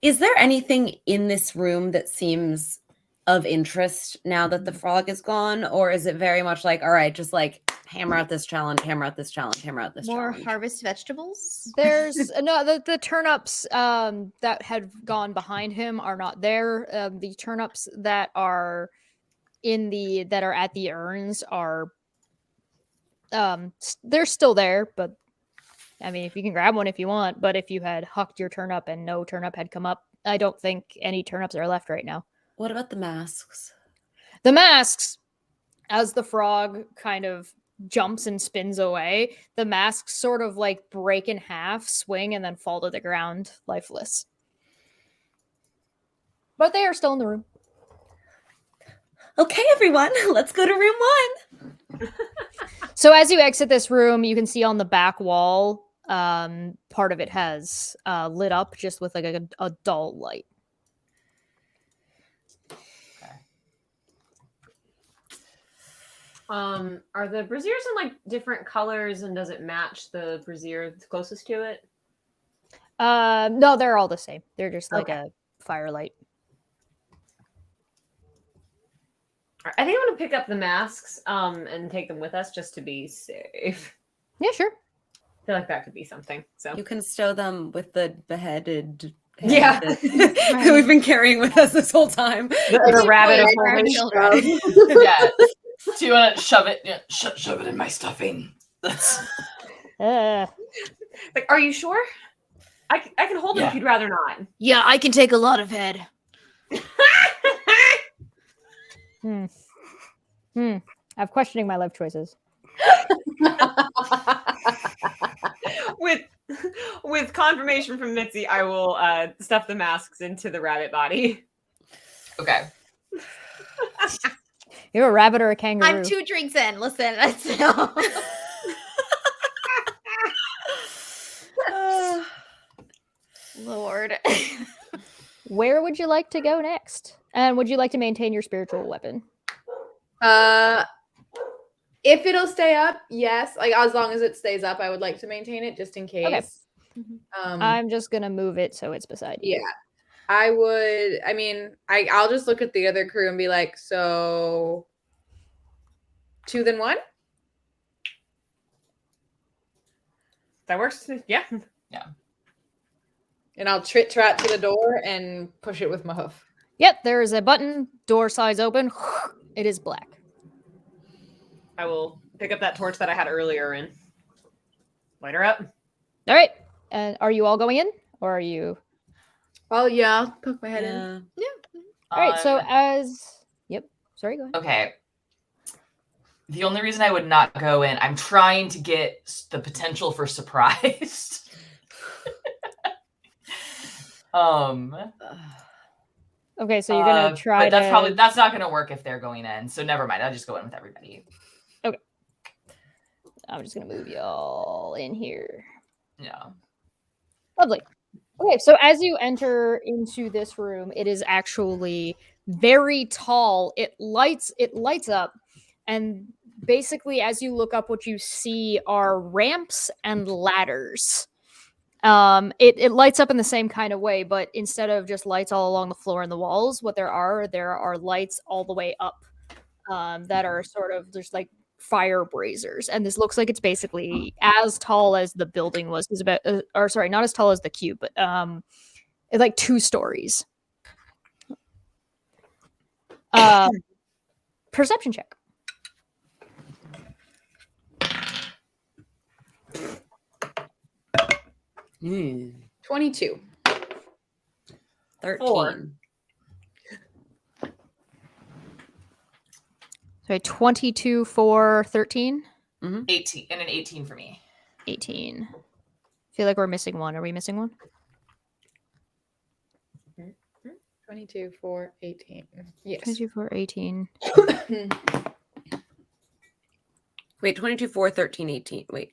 Is there anything in this room that seems of interest now that the frog is gone? Or is it very much like, all right, just like hammer out this challenge, hammer out this challenge, hammer out this More challenge? harvest vegetables? There's no the turnips that had gone behind him are not there. The turnips that are at the urns are they're still there, but I mean, if you can grab one if you want, but if you had hucked your turnip and no turnip had come up, I don't think any turnips are left right now. What about the masks? The masks, as the frog kind of jumps and spins away, the masks sort of like break in half, swing, and then fall to the ground, lifeless. But they are still in the room. Okay, everyone, let's go to room 1. So as you exit this room, you can see on the back wall, part of it has lit up just with like a dull light. Are the braziers in like different colors, and does it match the brazier closest to it? No, they're all the same. They're just like Okay. a firelight. I think I'm gonna pick up the masks and take them with us just to be safe. Yeah, sure. I feel like that could be something. So You can stow them with the beheaded head Yeah. that we've been carrying with us this whole time. the rabbit of Our Polish children. Yeah. Do you want to shove it? Yeah, shove it in my stuffing. That's Like, are you sure? I can hold them Yeah. if you'd rather not. Yeah, I can take a lot of head. I'm questioning my life choices. With confirmation from Mitzi, I will stuff the masks into the rabbit body. okay. You're a rabbit or a kangaroo? I'm 2 drinks in. Listen, that's Lord. Where would you like to go next? And would you like to maintain your spiritual weapon? If it'll stay up, yes. Like as long as it stays up, I would like to maintain it just in case. I'm just gonna move it so it's beside you. Yeah. I would. I mean, I'll just look at the other crew and be like, so 2 then 1. That works. Yeah. And I'll trit-trat to the door and push it with my hoof. Yep, there is a button. Door slides open. It is black. I will pick up that torch that I had earlier and light her up. All right. And are you all going in, or are you? Oh yeah, I'll poke my head in. All right. So yep. Sorry. Go ahead. Okay. The only reason I would not go in, I'm trying to get the potential for surprise. Okay, so you're gonna try but to. that's not gonna work if they're going in. So never mind. I'll just go in with everybody. I'm just gonna move y'all in here. Yeah. Lovely. Okay, so as you enter into this room, it is actually very tall. It lights up, and basically as you look up, what you see are ramps and ladders. It lights up in the same kind of way, but instead of just lights all along the floor and the walls, what there are lights all the way up that are sort of just like fire braziers, and this looks like it's basically as tall as the building was. Is about, or sorry, not as tall as the cube, but it's like 2 stories. Perception check. Mm. 22. 13. 4. So 22 for 13, 18 and an 18 for me. 18. Feel like we're missing one. Are we missing one? 22 for 18. Yes. 22 for 18. Wait, 22, 4, 13, 18. Wait.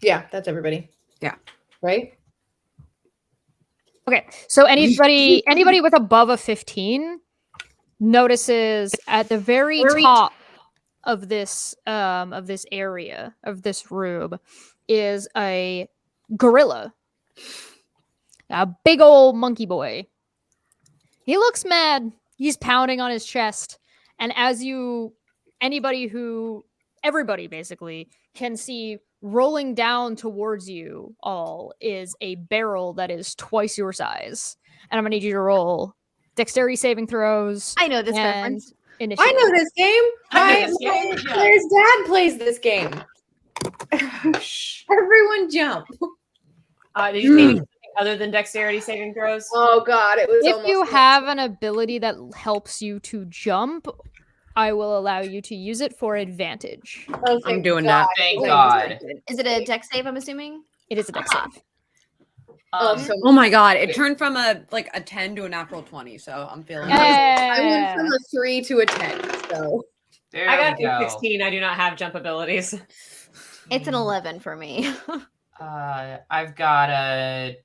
Yeah, that's everybody. Yeah. Right? Okay, so anybody with above a 15 notices at the very top of this area of this room is a gorilla, a big old monkey boy. He looks mad. He's pounding on his chest, and everybody basically can see rolling down towards you all is a barrel that is twice your size. And I'm gonna need you to roll dexterity saving throws. I know this and reference. initiative. I know this game. I know this game, yeah. Claire's dad plays this game. Everyone jump. Did you say something other than dexterity saving throws? Oh God, it was If almost. you have an ability that helps you to jump, I will allow you to use it for advantage. Oh, I'm thank doing God. that. Thank Like, God. Is it a dex save? I'm assuming. It is a dex save. Oh, Um, so Oh my god, it turned from a 10 to a natural 20, so I'm feeling I went Eh. from a 3 to a 10. So there I got we a go. 16. I do not have jump abilities. It's an 11 for me. I've got a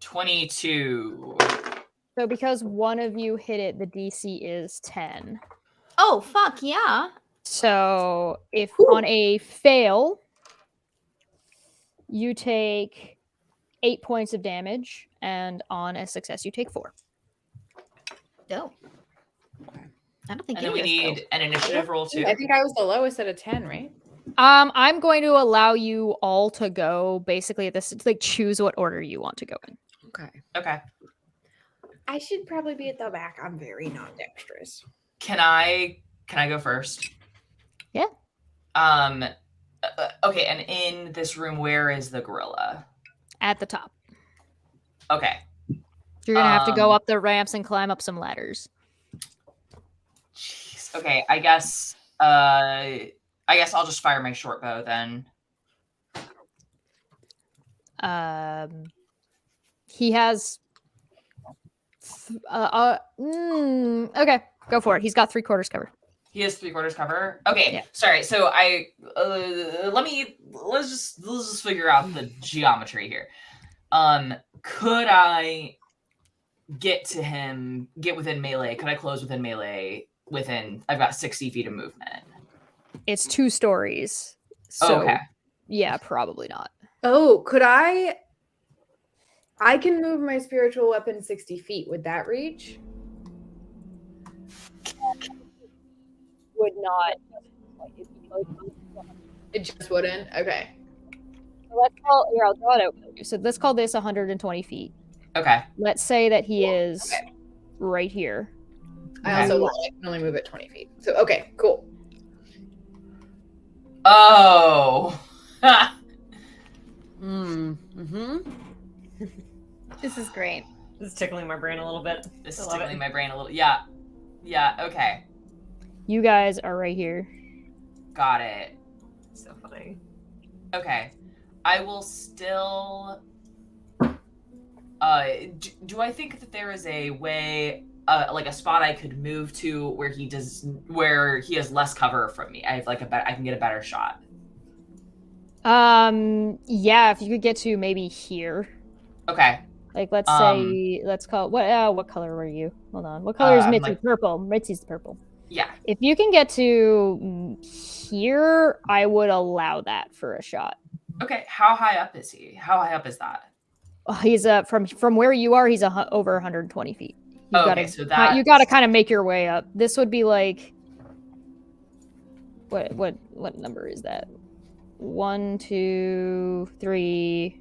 22. So because one of you hit it, the DC is 10. Oh fuck yeah! So if on a fail, you take 8 points of damage, and on a success, you take 4. Dope. I don't think And then we any of us need an initiative roll too. I think I was the lowest at a 10, right? I'm going to allow you all to go basically at this, like choose what order you want to go in. Okay. Okay. I should probably be at the back. I'm very not dexterous. Can I go first? Yeah. Okay, and in this room, where is the gorilla? At the top. Okay. You're gonna have to go Um, up the ramps and climb up some ladders. Jeez. Okay, I guess I'll just fire my short bow then. He has. Okay, go for it. He's got 3/4 cover. He has 3/4 cover. Okay, Yeah. sorry. So let's just figure out the geometry here. Could I get to him? Get within melee? Could I close within melee? I've got 60 feet of movement. It's 2 stories. So Okay. yeah, probably not. Oh, could I can move my spiritual weapon 60 feet. Would that reach? Would not. It just wouldn't. Okay. Let's call here. I'll draw it out. So let's call this 120 feet. Okay. Let's say that he is Okay. right here. I also can only move at 20 feet. So okay, cool. Oh. Mm-hmm. This is great. This is tickling my brain a little bit. This I is love tickling it. my brain a little. Yeah. Yeah. Okay. You guys are right here. Got it. So funny. Okay. I will still. Do I think that there is a way, like a spot I could move to where he has less cover from me? I have I can get a better shot. Yeah, if you could get to maybe here. Okay. Like, let's say, let's call what color were you? Hold on. What color is I'm Mitzi? Purple. Mitzi's purple. Yeah. If you can get to here, I would allow that for a shot. Okay. How high up is he? How high up is that? He's from where you are, he's over 120 feet. Okay, so that you got to kind of make your way up. This would be like what number is that? 1, 2, 3,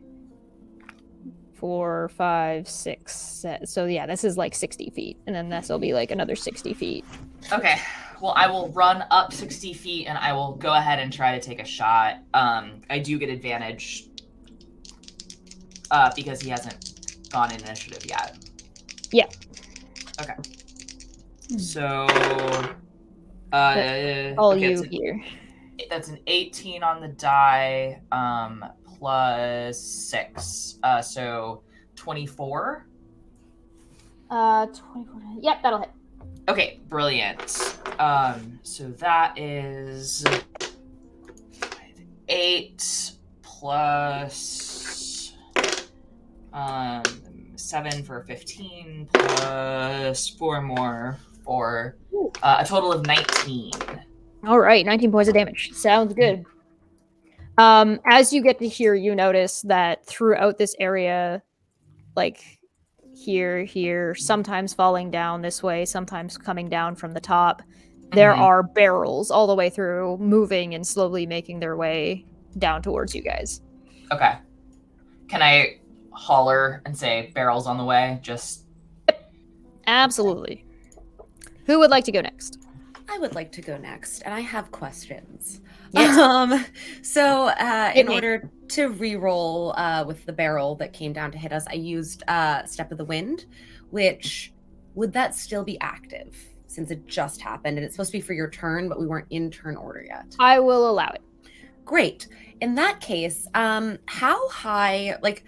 4, 5, 6. So yeah, this is like 60 feet, and then this will be like another 60 feet. Okay. Well, I will run up 60 feet and I will go ahead and try to take a shot. I do get advantage because he hasn't gone in initiative yet. Yeah. Okay. So, All okay, you here. That's an 18 on the die, plus 6. So 24. 24. Yep, that'll hit. Okay, brilliant. So that is 8 plus 7 for 15 plus 4 more for a total of 19. All right, 19 points of damage. Sounds good. As you get to here, you notice that throughout this area, like here, sometimes falling down this way, sometimes coming down from the top, there are barrels all the way through, moving and slowly making their way down towards you guys. Okay. Can I holler and say barrels on the way? Just Absolutely. Who would like to go next? I would like to go next, and I have questions. Yes. So Hit in me. order to re-roll with the barrel that came down to hit us, I used Step of the Wind, which would that still be active since it just happened and it's supposed to be for your turn, but we weren't in turn order yet. I will allow it. Great. In that case, how high? Like,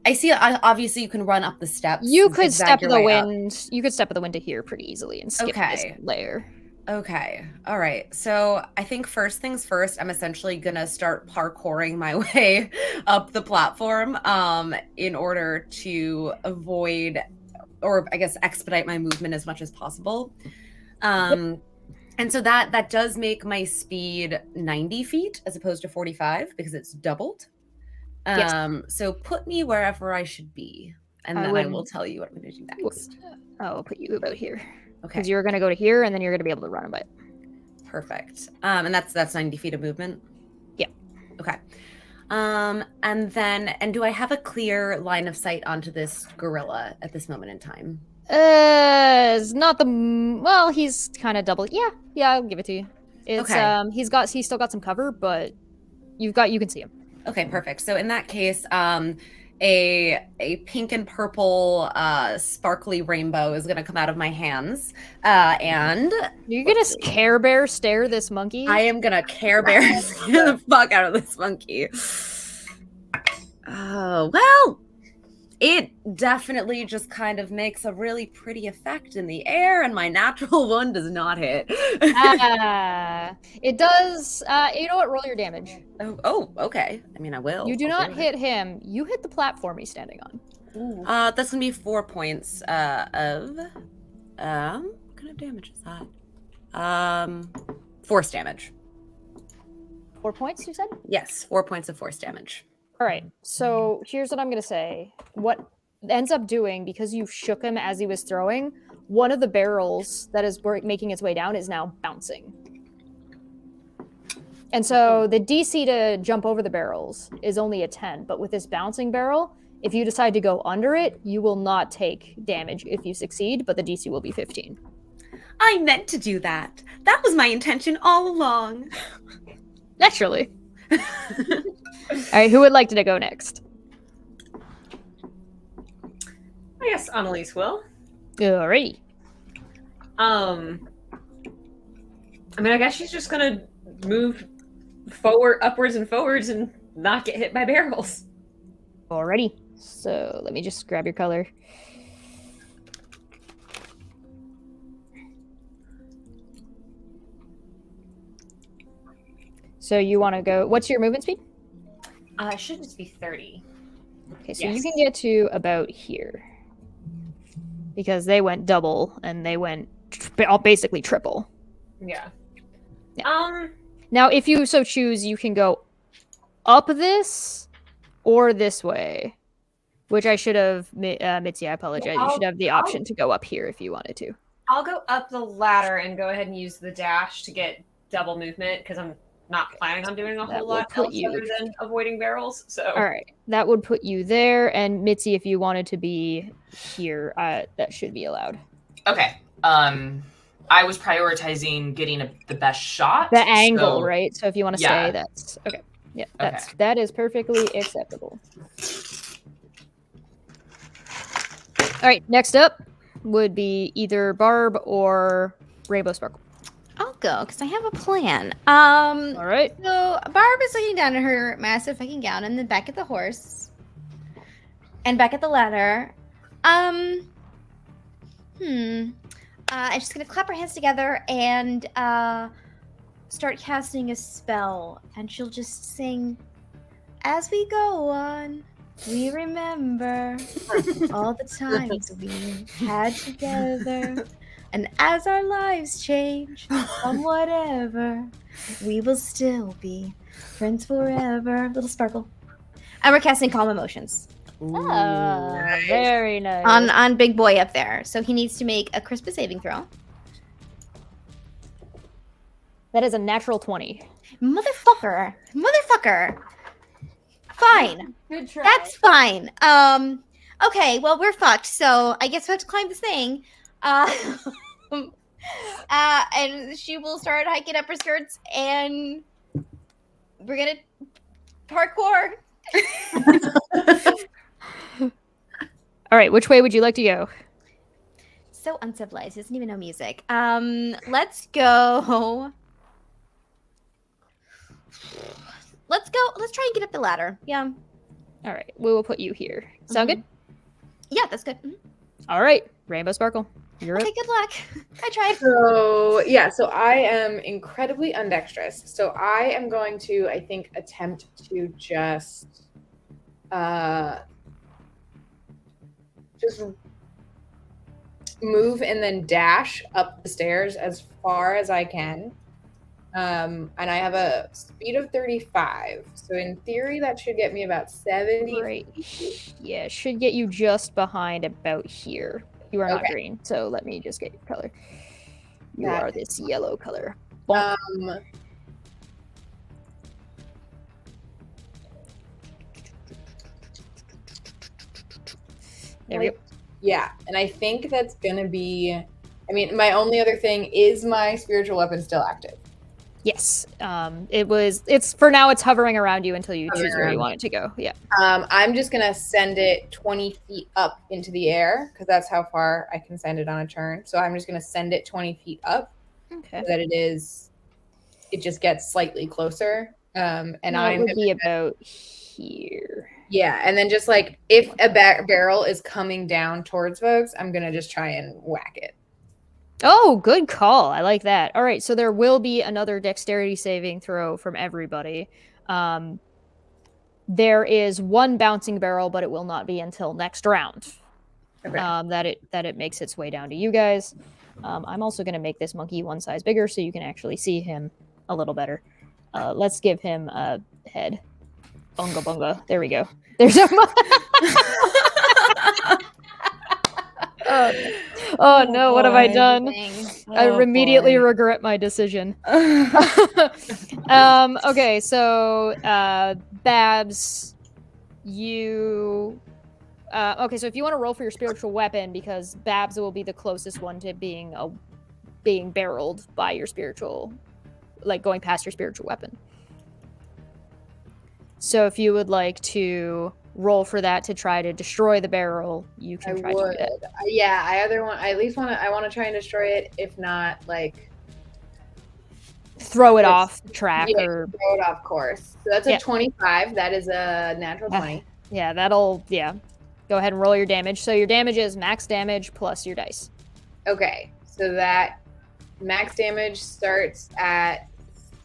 I see. Obviously, you can run up the steps. You and could zigzag step your the way up. wind. You could step of the wind to here pretty easily and skip this Okay. layer. Okay. All right. So I think first things first, I'm essentially gonna start parkouring my way up the platform in order to avoid, or I guess expedite my movement as much as possible. And so that does make my speed 90 feet as opposed to 45 because it's doubled. Yes. So put me wherever I should be, and then I will tell you what I'm going to do next. I'll put you about here. Okay. Because you're going to go to here, and then you're going to be able to run a bit. Perfect. And that's 90 feet of movement? Yeah. Okay. And do I have a clear line of sight onto this gorilla at this moment in time? It's not the well. He's kind of double. Yeah, I'll give it to you. It's Okay. He's still got some cover, but you can see him. Okay, perfect. So in that case, a pink and purple sparkly rainbow is going to come out of my hands, and You're gonna Care Bear stare this monkey. I am gonna Care Bear scare the fuck out of this monkey. Oh well. It definitely just kind of makes a really pretty effect in the air, and my natural one does not hit. It does. You know what? Roll your damage. Oh, okay. I mean, I will. You do I'll not it. hit him. You hit the platform he's standing on. That's gonna be 4 points of what kind of damage is that? Force damage. 4 points, you said? Yes, 4 points of force damage. All right. So here's what I'm going to say. What ends up doing, because you shook him as he was throwing, one of the barrels that is making its way down is now bouncing. And so the DC to jump over the barrels is only a 10, but with this bouncing barrel, if you decide to go under it, you will not take damage if you succeed, but the DC will be 15. I meant to do that. That was my intention all along. Naturally. All right, who would like to go next? I guess Annalise will. Alrighty. I mean, I guess she's just gonna move upwards and forwards, and not get hit by barrels. Alrighty. So let me just grab your color. So you want to go? What's your movement speed? It should just be 30. Okay, so Yes. you can get to about here. Because they went double and they went basically triple. Yeah. Yeah. Now, if you so choose, you can go up this or this way. Which I should have, Mitzi, I apologize. You should have the option to go up here if you wanted to. I'll go up the ladder and go ahead and use the dash to get double movement, because I'm not planning on doing a That whole will lot put else you- other than avoiding barrels. So All right, that would put you there. And Mitzi, if you wanted to be here, that should be allowed. Okay. I was prioritizing getting the best shot. The angle, so- right? So if you want to Yeah. stay, that's okay. Yeah, that is perfectly acceptable. All right, next up would be either Barb or Rainbow Sparkle. I'll go because I have a plan. All right. So Barb is looking down at her massive fucking gown and then back at the horse. And back at the ladder. I'm just gonna clap her hands together and start casting a spell. And she'll just sing, "As we go on, we remember all the times we had together. And as our lives change from whatever, we will still be friends forever." Little sparkle. And we're casting Calm Emotions Very nice. on Big Boy up there. So he needs to make a Crispus saving throw. That is a natural 20. Motherfucker. Fine. good try. That's fine. Okay, well, we're fucked. So I guess we have to climb this thing. And she will start hiking up her skirts, and we're gonna parkour. All right, which way would you like to go? So uncivilized. He doesn't even know music. Let's go. Let's go. Let's try and get up the ladder. Yeah. All right, we will put you here. Sound good? Yeah, that's good. All right, Rainbow Sparkle, you're Okay, up. good luck. I tried. So yeah, so I am incredibly undexterous. So I am going to, I think, attempt to just move and then dash up the stairs as far as I can. And I have a speed of 35. So in theory, that should get me about 70. Right. Yeah, should get you just behind about here. You are not Okay. green, so let me just get your color. You That are this yellow color. Bonk. There we go. Yeah, and I think that's gonna be. I mean, my only other thing is my spiritual weapon still active. Yes. It's for now. It's hovering around you until you Hovering choose where you around. want it to go. Yeah. I'm just gonna send it 20 feet up into the air because that's how far I can send it on a turn. So I'm just gonna send it 20 feet up Okay. so that it just gets slightly closer. And And I'm it would be about here. yeah, and then just like if a barrel is coming down towards folks, I'm gonna just try and whack it. Oh, good call. I like that. All right, so there will be another dexterity saving throw from everybody. There is one bouncing barrel, but it will not be until next round. Okay. That it makes its way down to you guys. I'm also going to make this monkey one size bigger so you can actually see him a little better. Let's give him a head. Bunga bunga. There we go. There's a. Oh no! What have I done? I immediately regret my decision. Okay, so Babs, you. Okay, so if you want to roll for your spiritual weapon, because Babs will be the closest one to being barreled by your spiritual, like going past your spiritual weapon. So if you would like to roll for that to try to destroy the barrel, you can try to do that. Yeah, I want to try and destroy it. If not, like throw it off track or throw it off course. So that's a 25. That is a natural 20. Yeah, that'll Go ahead and roll your damage. So your damage is max damage plus your dice. Okay, so that max damage starts at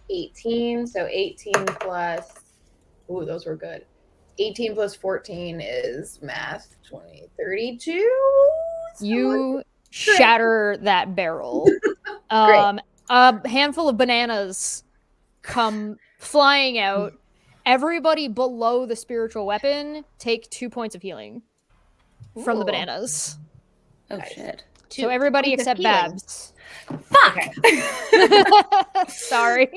18. So 18 plus. Ooh, those were good. 18 plus 14 is math 20, 32. You shatter that barrel. A handful of bananas come flying out. Everybody below the spiritual weapon take 2 points of healing from the bananas. Oh shit. So everybody except Babs. Fuck. Sorry.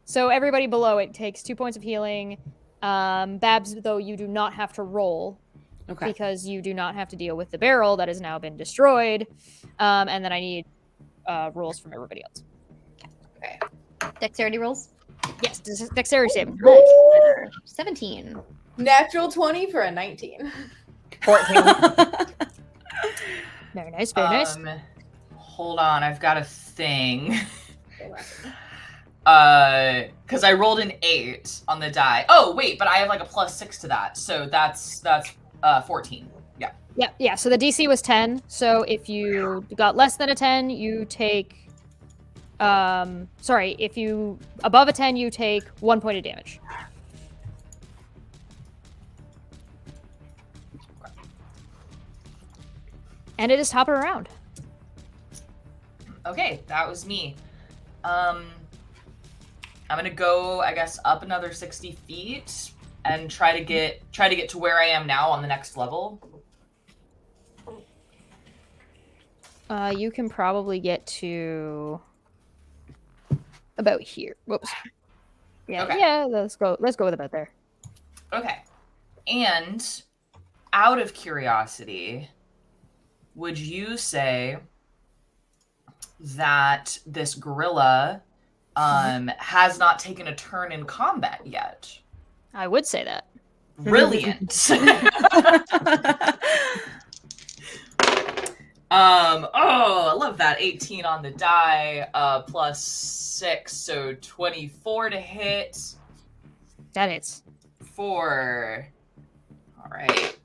So everybody below it takes 2 points of healing. Babs, though, you do not have to roll. Okay. Because you do not have to deal with the barrel that has now been destroyed. And then I need rolls from everybody else. Okay. Dexterity rolls? Yes, dexterity saving. 17. Natural 20 for a 19. 14. Very nice, very nice. Hold on, I've got a thing. Because I rolled an 8 on the die. Oh wait, but I have like a +6 to that, so that's 14. Yeah. Yeah. So the DC was 10. So if you got less than a 10, you take. If you above a 10, you take 1 point of damage. And it is top of the round. Okay, that was me. I'm gonna go, I guess, up another 60 feet and try to get to where I am now on the next level. You can probably get to about here. Whoops. Yeah. Okay. Yeah. Let's go with about there. Okay. And out of curiosity, would you say that this gorilla has not taken a turn in combat yet? I would say that. Brilliant. I love that. 18 on the die, plus 6, so 24 to hit. That hits. 4. All right.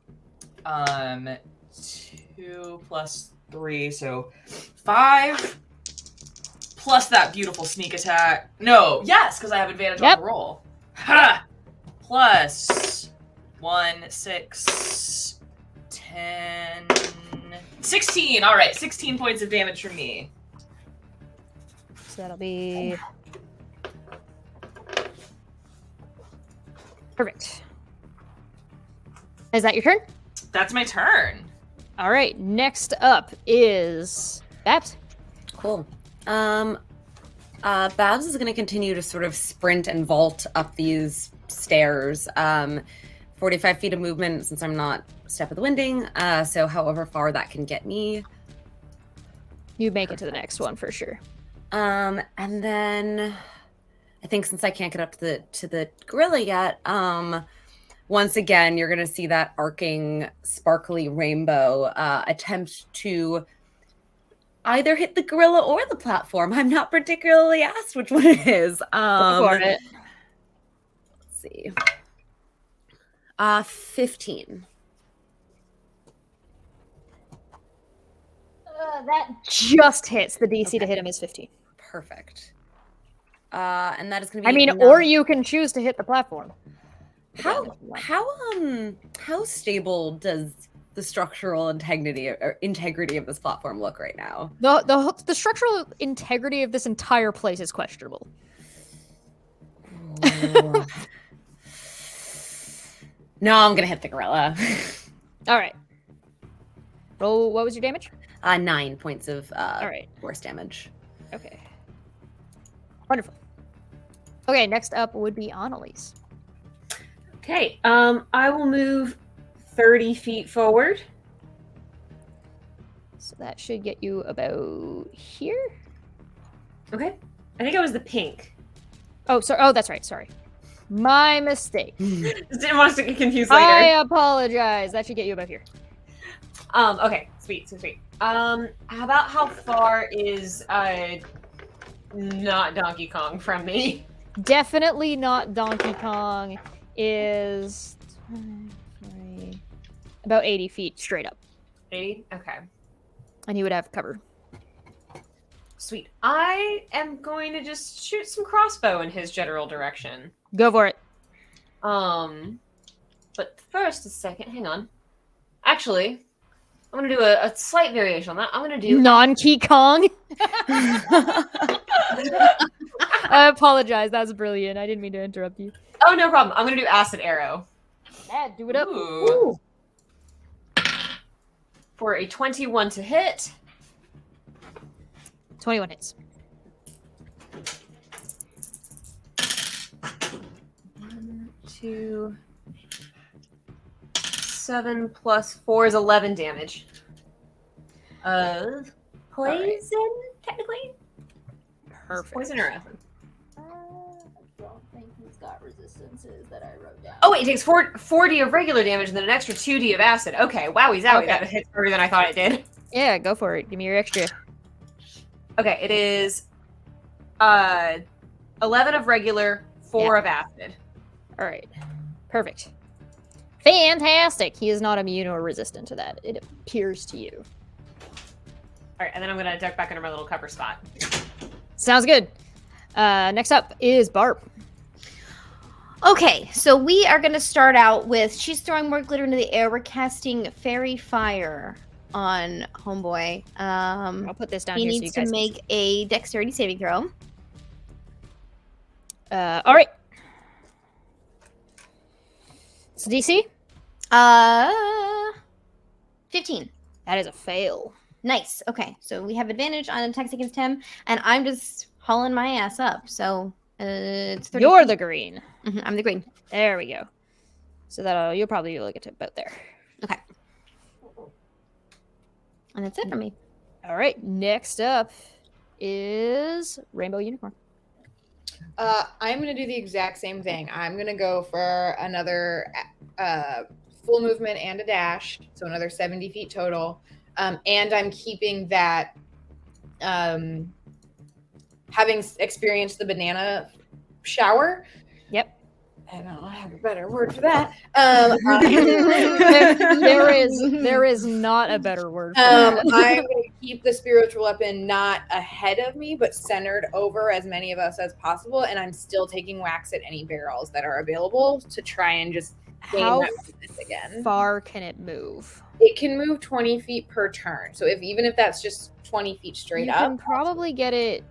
2 plus 3, so 5. Plus that beautiful sneak attack. No, yes, because I have advantage on the roll. Ha! Plus 1, 6, 10, 16. All right, 16 points of damage from me. So that'll be perfect. Is that your turn? That's my turn. All right. Next up is Babs. Cool. Babs is going to continue to sort of sprint and vault up these stairs. 45 feet of movement since I'm not Step of the Winding. So however far that can get me. You make it to the next one for sure. And then I think since I can't get up to the gorilla yet, once again, you're going to see that arcing, sparkly rainbow attempt to either hit the gorilla or the platform. I'm not particularly asked which one it is. Go for it. Let's see. 15. That just hits. The DC to hit him is 15. Perfect. And that is going to be. I mean, or you can choose to hit the platform. How stable does the structural integrity of this platform look right now? The structural integrity of this entire place is questionable. No, I'm gonna hit the gorilla. All right. Roll. What was your damage? 9 points of all right, force damage. Okay. Wonderful. Okay, next up would be Annalise. Okay, I will move 30 feet forward. So that should get you about here. Okay, I think it was the pink. Oh, sorry. Oh, that's right. Sorry. My mistake. Just didn't want us to get confused later. I apologize. That should get you about here. Okay, sweet. How about how far is not Donkey Kong from me? Definitely not Donkey Kong. Is about 80 feet straight up. 80? Okay. And he would have cover. Sweet. I am going to just shoot some crossbow in his general direction. Go for it. But first, a second. Hang on. Actually, I'm going to do a slight variation on that. I'm going to do... Non-Key Kong? I apologize. That was brilliant. I didn't mean to interrupt you. Oh, no problem. I'm going to do acid arrow. Yeah, do it up. Ooh. For a 21 to hit. 21 hits. 1, 2, 7 plus 4 is 11 damage. Poison, technically? Perfect. Poison or acid? I don't think he's got resistances that I wrote down. Oh, wait, it takes 40 of regular damage and then an extra 2d of acid. Okay, wowie zowie, Okay. that hits harder than I thought it did. Yeah, go for it. Give me your extra. Okay, it is 11 of regular, 4 of acid. All right. Perfect. Fantastic. He is not immune or resistant to that. It appears to you. All right, and then I'm going to duck back under my little cover spot. Sounds good. Next up is Barb. Okay, so we are going to start out with she's throwing more glitter into the air. We're casting fairy fire on Homeboy. I'll put this down He here so you needs guys to can make a dexterity saving throw. All right. So DC? 15. That is a fail. Nice. Okay, so we have advantage on attacks against him, and I'm just hauling my ass up. So it's 30. You're the green. I'm the green. There we go. So that'll you'll probably get to about there. Okay. And that's it for me. All right. Next up is Rainbow Unicorn. I'm going to do the exact same thing. I'm going to go for another full movement and a dash, so another 70 feet total. And I'm keeping that, having experienced the banana shower. Yep. I don't have a better word for that. There is not a better word for that. I'm going to keep the spiritual weapon not ahead of me, but centered over as many of us as possible. And I'm still taking wax at any barrels that are available to try and just gain How that movement again. far can it move? It can move 20 feet per turn. So even if that's just 20 feet straight You up. can probably get it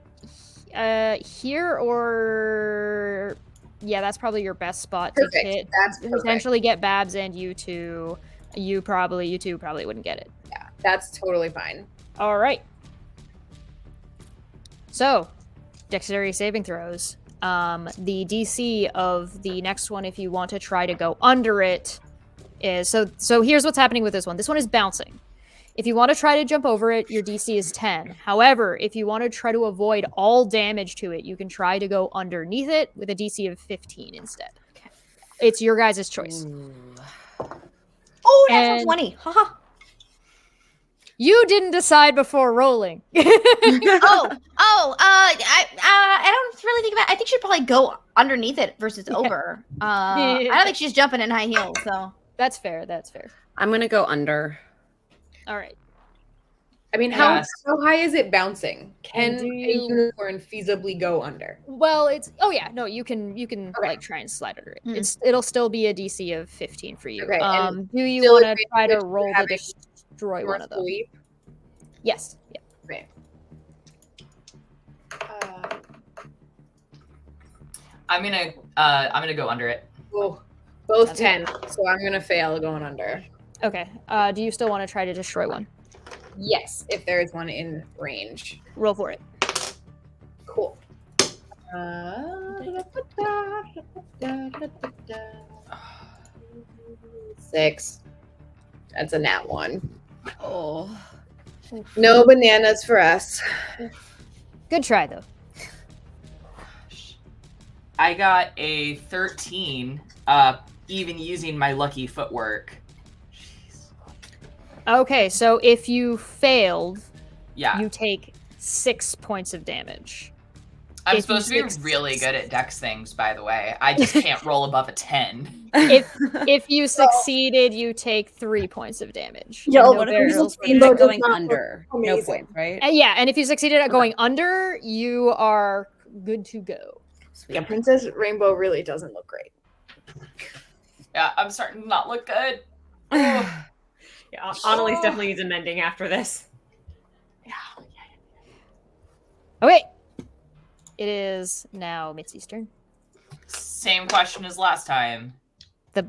here or... Yeah, that's probably your best spot Perfect. to hit. That's perfect. Potentially get Babs and you two. You two probably wouldn't get it. Yeah, that's totally fine. All right. So, dexterity saving throws. The DC of the next one, if you want to try to go under it, is so here's what's happening with this one. This one is bouncing. If you want to try to jump over it, your DC is 10. However, if you want to try to avoid all damage to it, you can try to go underneath it with a DC of 15 instead. Okay. It's your guys' choice. Oh, that's And- 20. Haha. You didn't decide before rolling. I don't really think about it. I think she'd probably go underneath it versus over. I don't think she's jumping in high heels, so. That's fair. That's fair. I'm gonna go under. All right. I mean, how Yes. high is it bouncing? Can do a you- unicorn feasibly go under? Well, it's you can Okay. like try and slide under it. Mhm. It'll still be a DC of 15 for you. Okay, and Do you still want to advantage try to for roll to having destroy one of them? Leap? Yes. Yeah. Okay. I'm gonna go under it. Oh, both Sounds 10, so I'm gonna fail going under. Okay. Do you still want to try to destroy one? Yes, if there is one in range. Roll for it. Cool. 6. That's a nat 1. Oh. No bananas for us. Good try though. I got a 13, even using my lucky footwork. Jeez. Okay, so if you failed, Yeah, you take 6 points of damage. I'm if supposed you to be really good at dex things, by the way. I just can't roll above a 10. If you succeeded, you take 3 points of damage. Yo, And no What if we barrels succeeded Rainbow at does going not look under? No amazing. points, right? Yeah, and if you succeeded at going under, you are good to go. Yeah, Princess Rainbow really doesn't look great. Yeah, I'm starting to not look good. Yeah, Annalise definitely needs amending after this. Okay. It is now Mitzi's turn. Same question as last time. The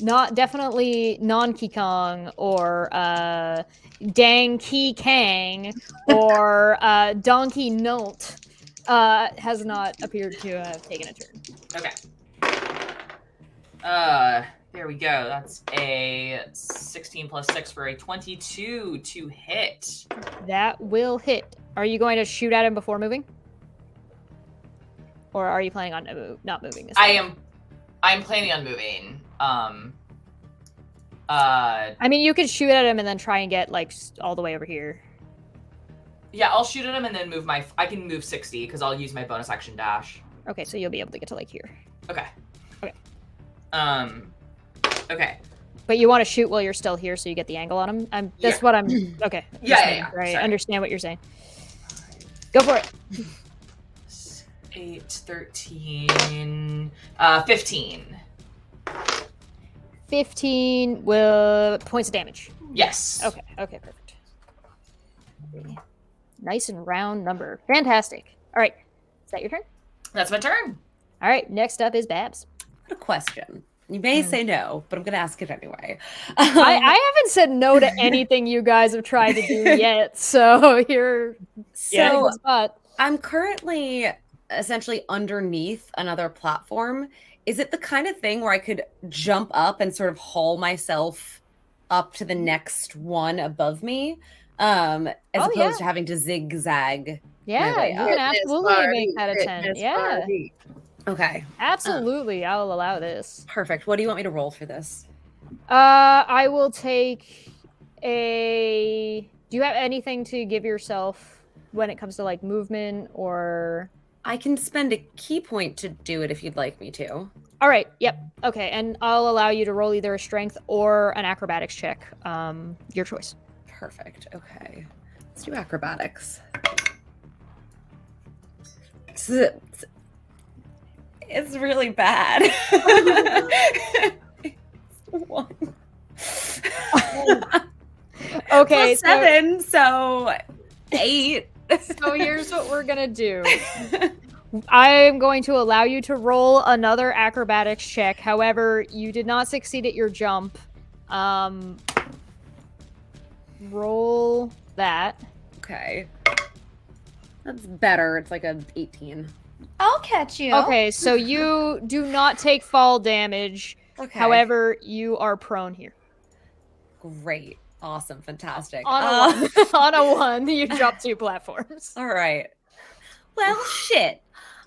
not definitely non-Kikong or Dang Ki Kang or Donkey Nolt has not appeared to have taken a turn. Okay. There we go. That's a 16 plus 6 for a 22 to hit. That will hit. Are you going to shoot at him before moving? Or are you planning on not moving this time? I'm planning on moving. I mean, you could shoot at him and then try and get like all the way over here. Yeah, I'll shoot at him and then move I can move 60 because I'll use my bonus action dash. Okay, so you'll be able to get to like here. Okay. Okay. Okay. But you want to shoot while you're still here, so you get the angle on him. That's Yeah. what I'm. Okay. Yeah. Right. I Sorry. understand what you're saying. Go for it. 8, 13, 15. 15 will points of damage. Yes. Okay. Okay. Perfect. Nice and round number. Fantastic. All right. Is that your turn? That's my turn. All right. Next up is Babs. A question. You may say no, but I'm going to ask it anyway. I haven't said no to anything you guys have tried to do yet, so you're in a So good spot. I'm currently essentially underneath another platform. Is it the kind of thing where I could jump up and sort of haul myself up to the next one above me, as Oh, opposed yeah. to having to zigzag. Yeah, way you up. can Fitness absolutely Barbie, make that a 10. fitness Yeah, Barbie. Okay, absolutely. I'll allow this. perfect. What do you want me to roll for this? I will take a. Do you have anything to give yourself when it comes to like movement or? I can spend a key point to do it if you'd like me to. All right. Yep. Okay, and I'll allow you to roll either a strength or an acrobatics check. Your choice. Perfect. Okay, let's do acrobatics. It's really bad. One. Okay, Plus 7, so 8. so here's what we're gonna do. I'm going to allow you to roll another acrobatics check. However, you did not succeed at your jump. Roll that. Okay. That's better. It's like a 18. I'll catch you. Okay, so you do not take fall damage. Okay. However, you are prone here. Great. Awesome. Fantastic. On a one. On a one, you drop 2 platforms. All right. Well, shit.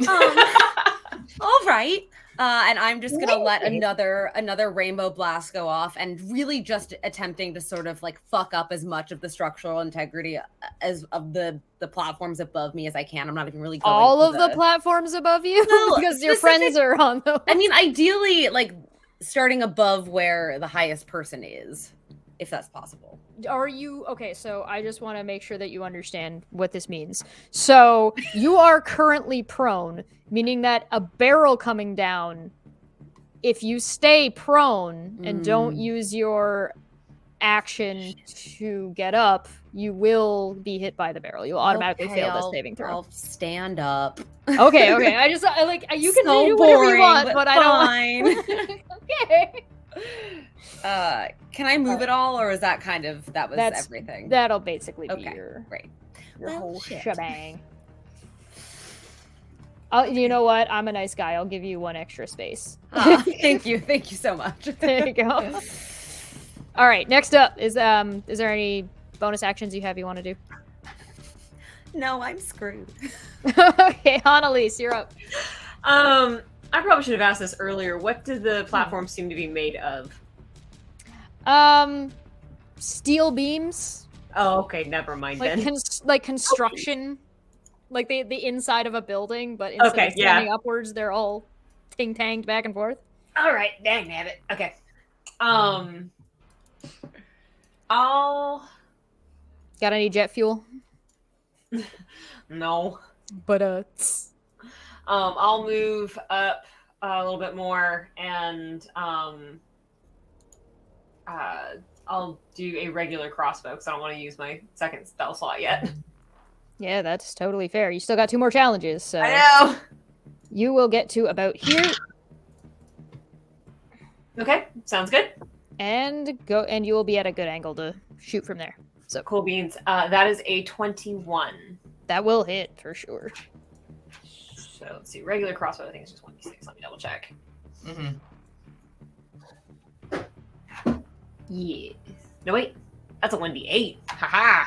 All right. And I'm just gonna let another rainbow blast go off, and really just attempting to sort of like fuck up as much of the structural integrity as of the platforms above me as I can. I'm not even really going All for of the platforms above you? Well, Because your friends are on them. I mean, ideally, like starting above where the highest person is, if that's possible. Are you okay? So I just want to make sure that you understand what this means. So you are currently prone, meaning that a barrel coming down, if you stay prone and don't use your action to get up, you will be hit by the barrel. You'll automatically fail this saving throw. I'll stand up. Okay. I like you can So do whatever boring, you want, but I don't. fine. Okay. Can I move at all, or is that kind of That's- everything? That'll basically be Okay, your great. your Well, whole shit. shebang. You know what? I'm a nice guy. I'll give you 1 extra space. Thank you so much. There you go. All right. Next up is there any bonus actions you want to do? No, I'm screwed. Okay, Annalise, you're up. I probably should have asked this earlier. What did the platform seem to be made of? Steel beams, Oh, okay, never mind like then. like construction, like the inside of a building, but instead Okay, of standing upwards, they're all ting-tanged back and forth. All right, dang nabbit. Okay. I'll Got any jet fuel? no. But I'll move up a little bit more, and I'll do a regular crossbow because I don't want to use my second spell slot yet. yeah, that's totally fair. You still got 2 more challenges, so I know. you will get to about here Okay, sounds good. and go, and you will be at a good angle to shoot from there. So cool beans. That is a 21. That will hit for sure. So let's see. Regular crossbow, I think it's just 1d6. Let me double check. Mm-hmm. Yes. No, wait. That's a 1d8. Haha.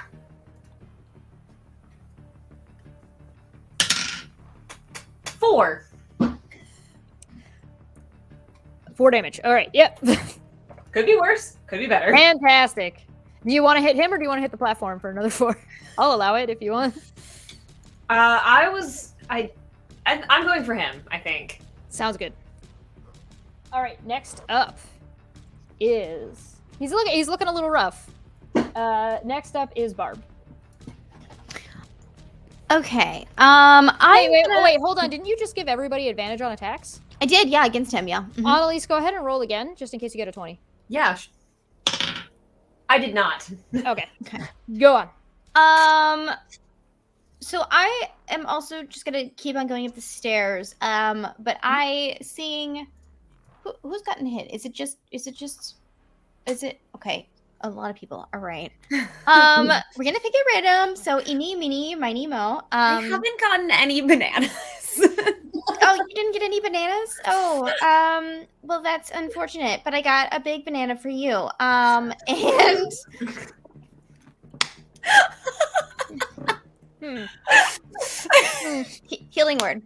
Four. 4 damage. All right. Yep. Could be worse. Could be better. Fantastic. Do you want to hit him or do you want to hit the platform for another 4? I'll allow it if you want. I'm going for him, I think. Sounds good. All right, next up is he's looking a little rough. Next up is Barb. Okay. Wait, hold on. Didn't you just give everybody advantage on attacks? I did, yeah, against him, yeah. Mhm. Annalise, go ahead and roll again, just in case you get a 20. Yeah. I did not. Okay. Okay. Go on. So I am also just gonna keep on going up the stairs. But I seeing who's gotten hit? Is it okay? A lot of people. All right. We're gonna pick a random. So eeny, meeny, miny, mo. I haven't gotten any bananas. Oh, you didn't get any bananas? Oh, well, that's unfortunate, but I got a big banana for you. And healing word.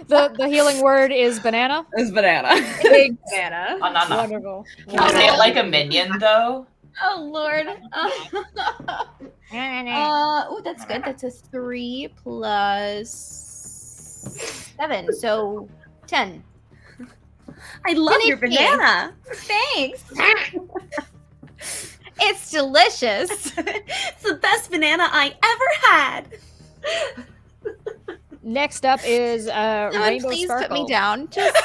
The healing word is banana. It's banana. Big banana. Banana. Wonderful. Can you say it like a minion though? Oh Lord. Oh, that's good. That's a 3 plus 7, so 10. I love your Finish me. banana. Thanks. It's delicious. It's the best banana I ever had. Next up is Someone Rainbow please Sparkle. put me down. Just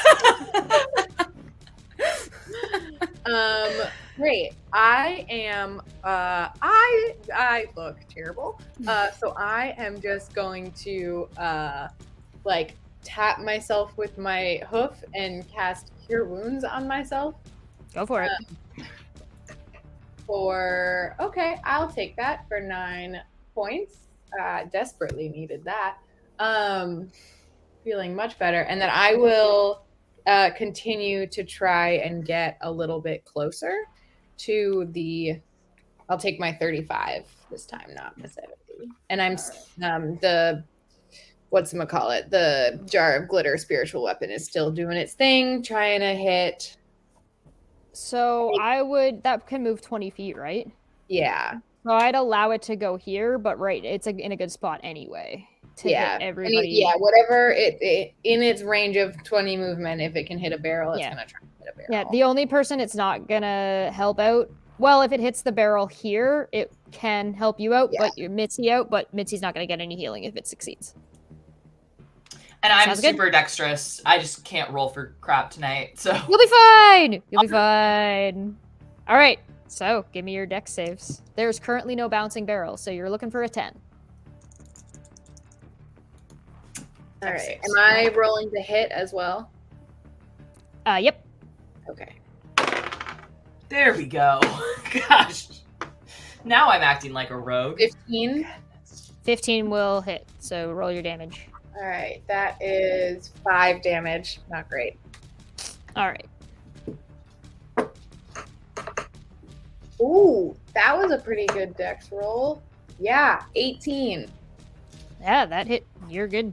Great. I am I look terrible. So I am just going to like tap myself with my hoof and cast Cure Wounds on myself. Go for it. Okay, I'll take that for 9 points. Desperately needed that. Feeling much better. And then I will continue to try and get a little bit closer to I'll take my 35 this time, not the 70. And I'm the whatchamacallit, the Jar of Glitter spiritual weapon is still doing its thing, trying to hit. So that can move 20 feet, right? Yeah. So I'd allow it to go here, but right, it's in a good spot anyway to hit everybody. Whatever it in its range of 20 movement, if it can hit a barrel, it's gonna try to hit a barrel. Yeah, the only person it's not gonna help out. Well, if it hits the barrel here, it can help you out, but you're Mitzi out, but Mitzi's not gonna get any healing if it succeeds. And I'm Sounds good. super dexterous. I just can't roll for crap tonight. So You'll be fine! You'll be fine. All right, so give me your dex saves. There's currently no bouncing barrel, so you're looking for a 10. All right. Am I rolling to hit as well? Yep. Okay. there we go. Gosh. Now I'm acting like a rogue. 15. 15 will hit, so roll your damage. All right. That is 5 damage. Not great. All right. Ooh, that was a pretty good dex roll. Yeah, 18. Yeah, that hit. You're good.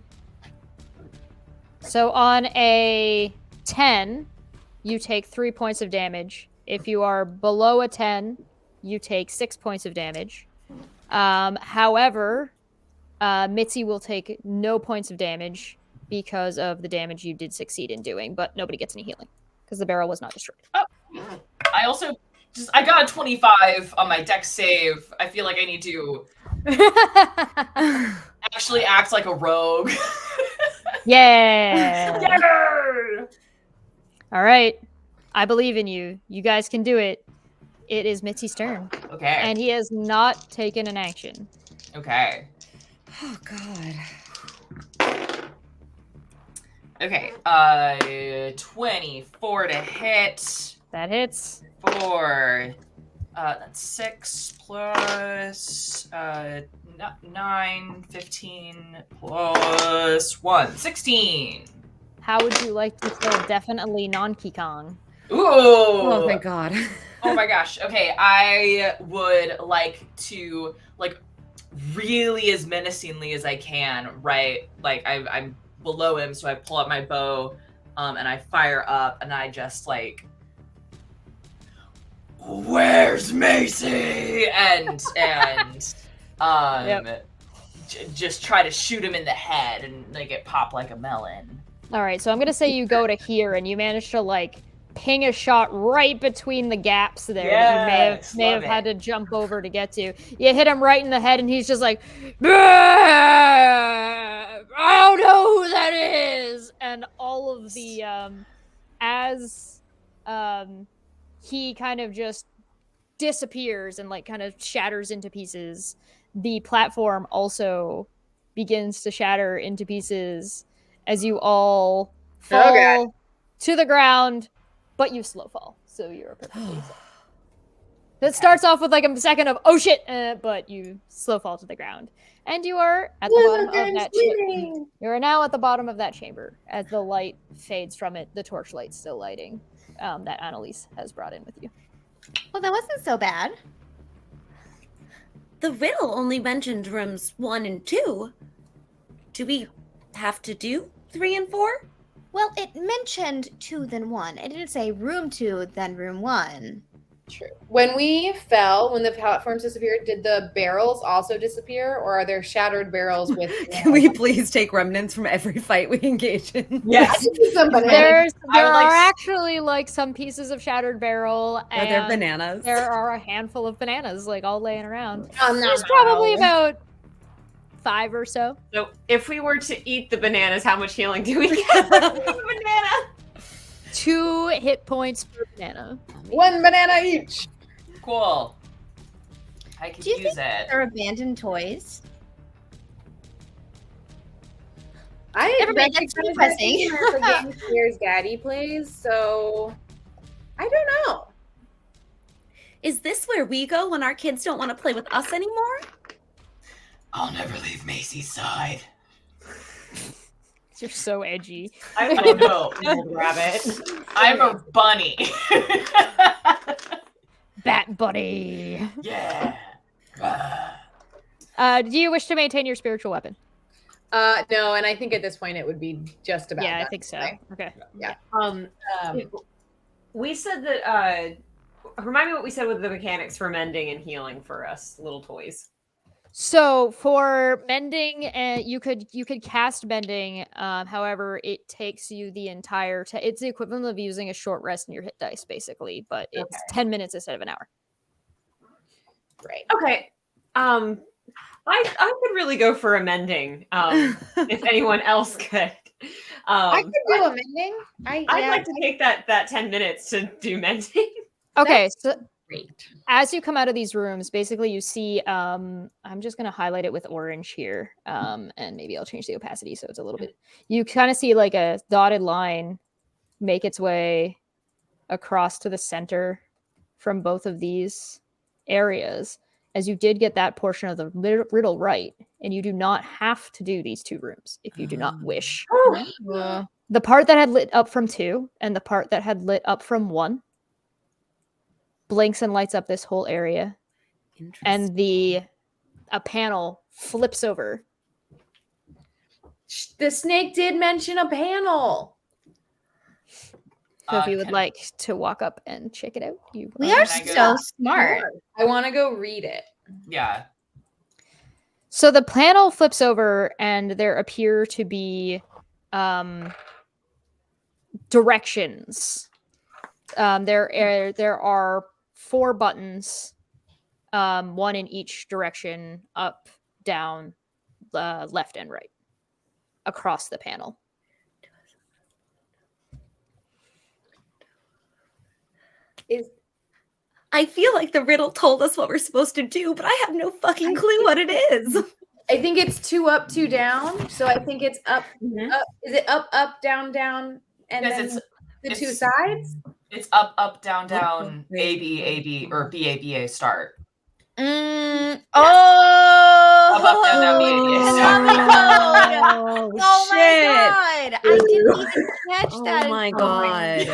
So on a 10, you take 3 points of damage. If you are below a 10, you take 6 points of damage. However, Mitzi will take no points of damage because of the damage you did succeed in doing, but nobody gets any healing because the barrel was not destroyed. I also I got a 25 on my dex save. I feel like I need to actually act like a rogue. Yeah. Yeah! All right. I believe in you. You guys can do it. It is Mitzi's turn. Okay. And he has not taken an action. Okay. Oh God. Okay. 24 to hit. That hits. For that's 6 plus 9, 15 plus 1, 16. How would you like to kill definitely non-Kikong? Ooh. Oh thank God. Oh my gosh. Okay, I would like to really as menacingly as I can, right? Like I'm below him, so I pull out my bow, and I fire up, and I just where's Macy? And just try to shoot him in the head and make it pop like a melon. All right, so I'm going to say you go to here and you manage to ping a shot right between the gaps there that you may have had to jump over to get to. You hit him right in the head and he's just like, I don't know who that is. And all of the, as he kind of just disappears and kind of shatters into pieces, the platform also begins to shatter into pieces as you all fall to the ground, but you slow fall, so you're perfectly safe. That starts off with like a second of oh shit, but you slow fall to the ground, and you are at the bottom of that. You are now at the bottom of that chamber as the light fades from it. The torchlight still lighting that Annalise has brought in with you. Well, that wasn't so bad. The riddle only mentioned rooms 1 and 2. Do we have to do 3 and 4? Well, it mentioned 2 then 1. It didn't say room 2 then room 1. True. When we fell, when the platforms disappeared, did the barrels also disappear, or are there shattered barrels with? Can we please take remnants from every fight we engage in? Yes. There I would like are s- actually like some pieces of shattered barrel, Are and there bananas? there are a handful of bananas like all laying around. Oh, no. There's probably about 5 or so. So if we were to eat the bananas, how much healing do we get for eating a banana? 2 hit points per banana. 1 banana each. Cool. I could Do you use think it. they're abandoned toys? I Never mind, that's recognize depressing. that game as a game Claire's daddy plays, so I don't know. Is this where we go when our kids don't want to play with us anymore? I'll never leave Macy's side. You're so edgy. I I love know. the old rabbit. I'm a bunny. Bat buddy. Yeah. Ah. Do you wish to maintain your spiritual weapon? No, and I think at this point it would be just about. Yeah, I done, think so. right? Okay. Um, We said that. Remind me what we said with the mechanics for mending and healing for us little toys. So for mending, you could cast mending. However, it takes you the entire. It's the equivalent of using a short rest in your hit dice, basically, but it's 10 minutes instead of an hour. right. Okay. I could really go for a mending. If anyone else could. I could do a mending. I'd yeah, like to take that 10 minutes to do mending. Okay, so great. as you come out of these rooms, basically you see. I'm just gonna highlight it with orange here, and maybe I'll change the opacity so it's a little bit. You kind of see like a dotted line make its way across to the center from both of these areas, as you did get that portion of the riddle right, and you do not have to do these 2 rooms if you do not wish. The part that had lit up from 2 and the part that had lit up from 1 blinks and lights up this whole area, and a panel flips over. The snake did mention a panel. So if you would can- like to walk up and check it out, you We are are Can I go? so smart. I want to go read it. Yeah. So the panel flips over, and there appear to be directions. There are 4 buttons, 1 in each direction: up, down, left, and right, across the panel. I feel like the riddle told us what we're supposed to do, but I have no fucking clue what it is. I think it's 2 up, 2 down. So I think it's up, Mhm. up. Is it up, up, down, down, and Yes, then it's- the 2 it's- sides? It's up, up, down, down, A, B, A, B, or B, A, B, A, start. Oh! Up, up, down, down, B, A, B, A, start. Oh Oh, my god! I didn't even catch Oh that. my until- god.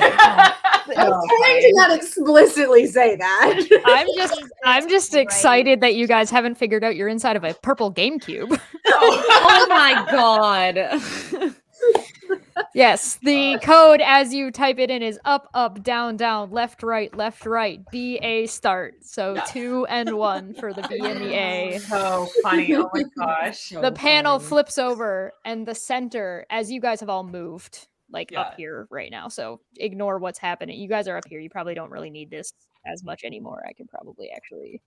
I was trying to not explicitly say that. I'm just Right. excited that you guys haven't figured out you're inside of a purple GameCube. Oh my god. Yes, the code as you type it in is up, up, down, down, left, right, B, A, start. So Yeah. 2 and 1 for the B and the A. So funny. Oh my gosh. The panel flips over, and the center, as you guys have all moved, like up Yeah. here right now. So ignore what's happening. You guys are up here. You probably don't really need this as much anymore. I could probably actually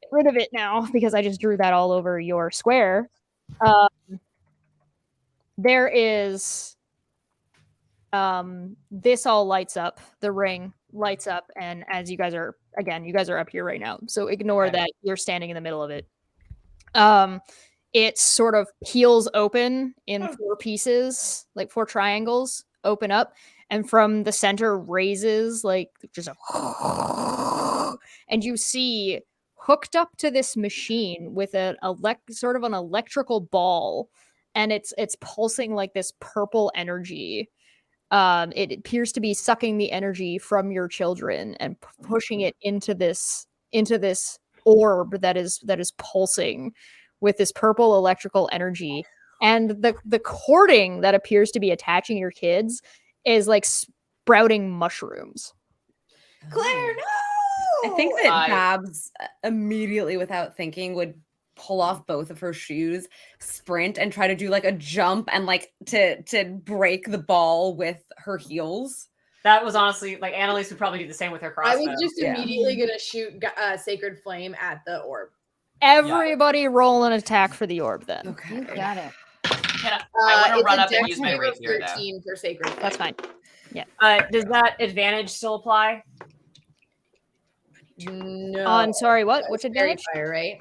get rid of it now because I just drew that all over your square. There is this all lights up, the ring lights up, and as you guys are up here right now, so ignore Okay. that you're standing in the middle of it. It sort of peels open in 4 pieces, like 4 triangles open up, and from the center raises like just a and you see hooked up to this machine with an sort of an electrical ball, and it's pulsing like this purple energy. It appears to be sucking the energy from your children and pushing it into this orb that is pulsing with this purple electrical energy. And the cording that appears to be attaching your kids is like sprouting mushrooms. Claire, no! I think that I- Babs immediately, without thinking, would pull off both of her shoes, sprint, and try to do like a jump and like to break the ball with her heels. That was honestly like Annalise would probably do the same with her I crossbow. was just Yeah. immediately gonna shoot Sacred Flame at the orb. Everybody roll an attack for the orb then. Okay. You got it. I want to It's run a up and dex use my save of rapier though. 13 for Sacred Flame. That's fine. Does that advantage still apply? No. On sorry, what? That's Which Fairy advantage? Fire, right?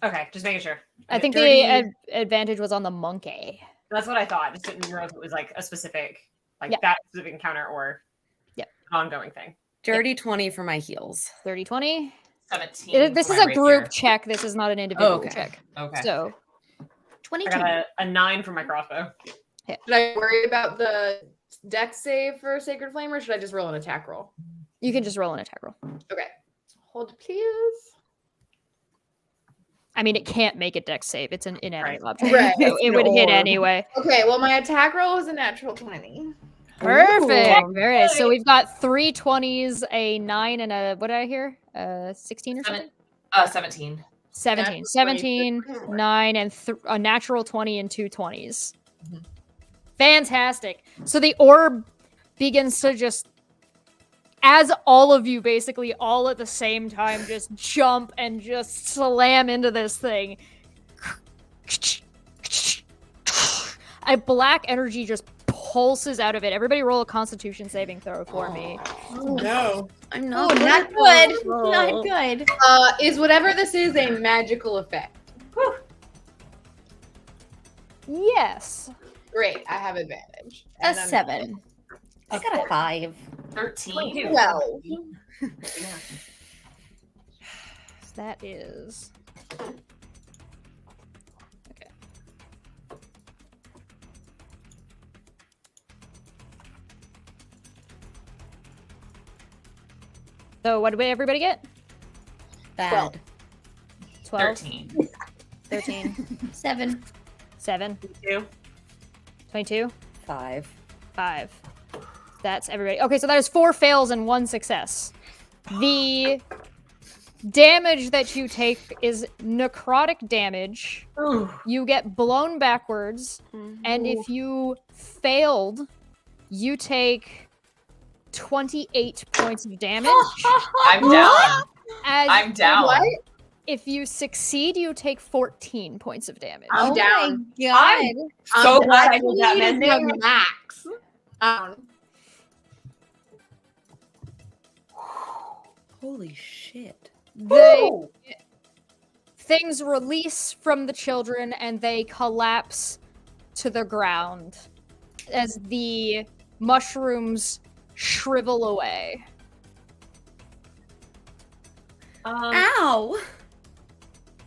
Okay, just making sure. I think Dirty- the advantage was on the monkey. That's what I thought. Just didn't know if it was like a specific, like Yeah. that specific encounter or Yep. an ongoing thing. Dirty 20 for my heels. 30-20. 17. This for is my a group rapier. check. This is not an individual okay. check. Okay. So I 22. got a 9 for my crossbow. Should I worry about the dex save for Sacred Flame, or should I just roll an attack roll? you can just roll an attack roll. Okay. Hold, please. I mean, it can't make a dex save. It's an inanimate Right. object. Right. So it would hit orb. anyway. Okay, well, my attack roll was a natural 20. Perfect. Very nice. So we've got 3 20s, a 9, and a what did I hear? 16 or something? 17. 17. Natural 17, 20. 9, and a natural 20 and 2 20s. Mhm. Fantastic. So the orb begins to just, as all of you basically all at the same time just jump and just slam into this thing. A black energy just pulses out of it. Everybody roll a constitution saving throw for me. Oh, no. I'm Oh, not not good. Not good. Is whatever this is a magical effect? Yes. Great, I have advantage. A And I'm- 7. I got a 5. 13. 12. That is. Okay. So what did everybody get? Bad. 12, 13. 13, 7. 7, 2. 22, 5. 5. That's everybody. Okay, so that is 4 fails and 1 success. The damage that you take is necrotic damage. You get blown backwards, and if you failed, you take 28 points of damage. I'm down. As I'm down. What? if you succeed, you take 14 points of damage. I'm Oh down. my god. So I'm glad I down. did that Need is mending. the max. Holy shit. The things release from the children and they collapse to the ground as the mushrooms shrivel away. Ow!